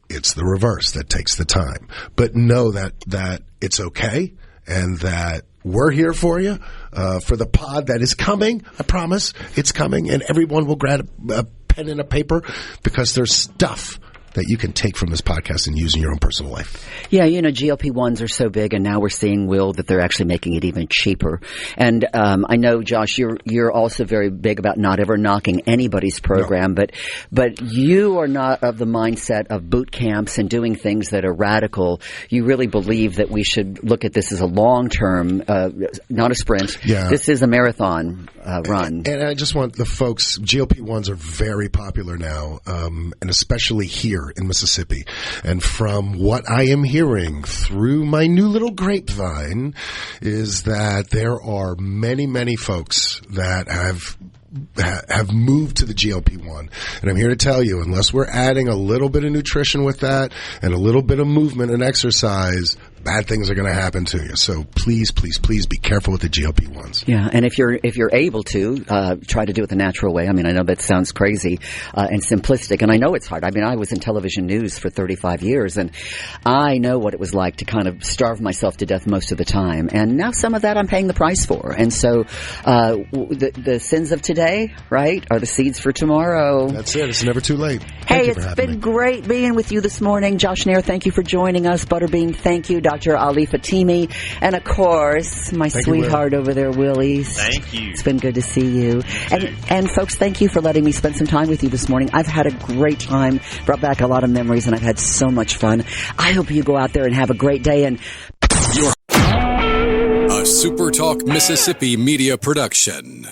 It's the reverse that takes the time. But know that it's okay, and that we're here for you, for the pod that is coming. I promise it's coming, and everyone will grab a pen and a paper, because there's stuff that you can take from this podcast and use in your own personal life? Yeah, GLP-1s are so big, and now we're seeing, Will, that they're actually making it even cheaper. And I know, Josh, you're also very big about not ever knocking anybody's program, but you are not of the mindset of boot camps and doing things that are radical. You really believe that we should look at this as a long-term, not a sprint. Yeah. This is a marathon run. And I just want the folks, GLP-1s are very popular now, and especially here in Mississippi. And from what I am hearing through my new little grapevine is that there are many, many folks that have moved to the GLP-1. And I'm here to tell you, unless we're adding a little bit of nutrition with that and a little bit of movement and exercise, bad things are going to happen to you. So please, please, please be careful with the GLP-1s. Yeah, and if you're able to, try to do it the natural way. I mean, I know that sounds crazy and simplistic, and I know it's hard. I mean, I was in television news for 35 years, and I know what it was like to kind of starve myself to death most of the time. And now some of that I'm paying the price for. And so the sins of today, right, are the seeds for tomorrow. That's it. It's never too late. Hey, it's been great being with you this morning. Josh Nair, thank you for joining us. Butterbean, thank you. Dr. Ali Fatimi. And, of course, my sweetheart over there, Willie. Thank you. It's been good to see you. And, folks, thank you for letting me spend some time with you this morning. I've had a great time, brought back a lot of memories, and I've had so much fun. I hope you go out there and have a great day. And a SuperTalk Mississippi Media production.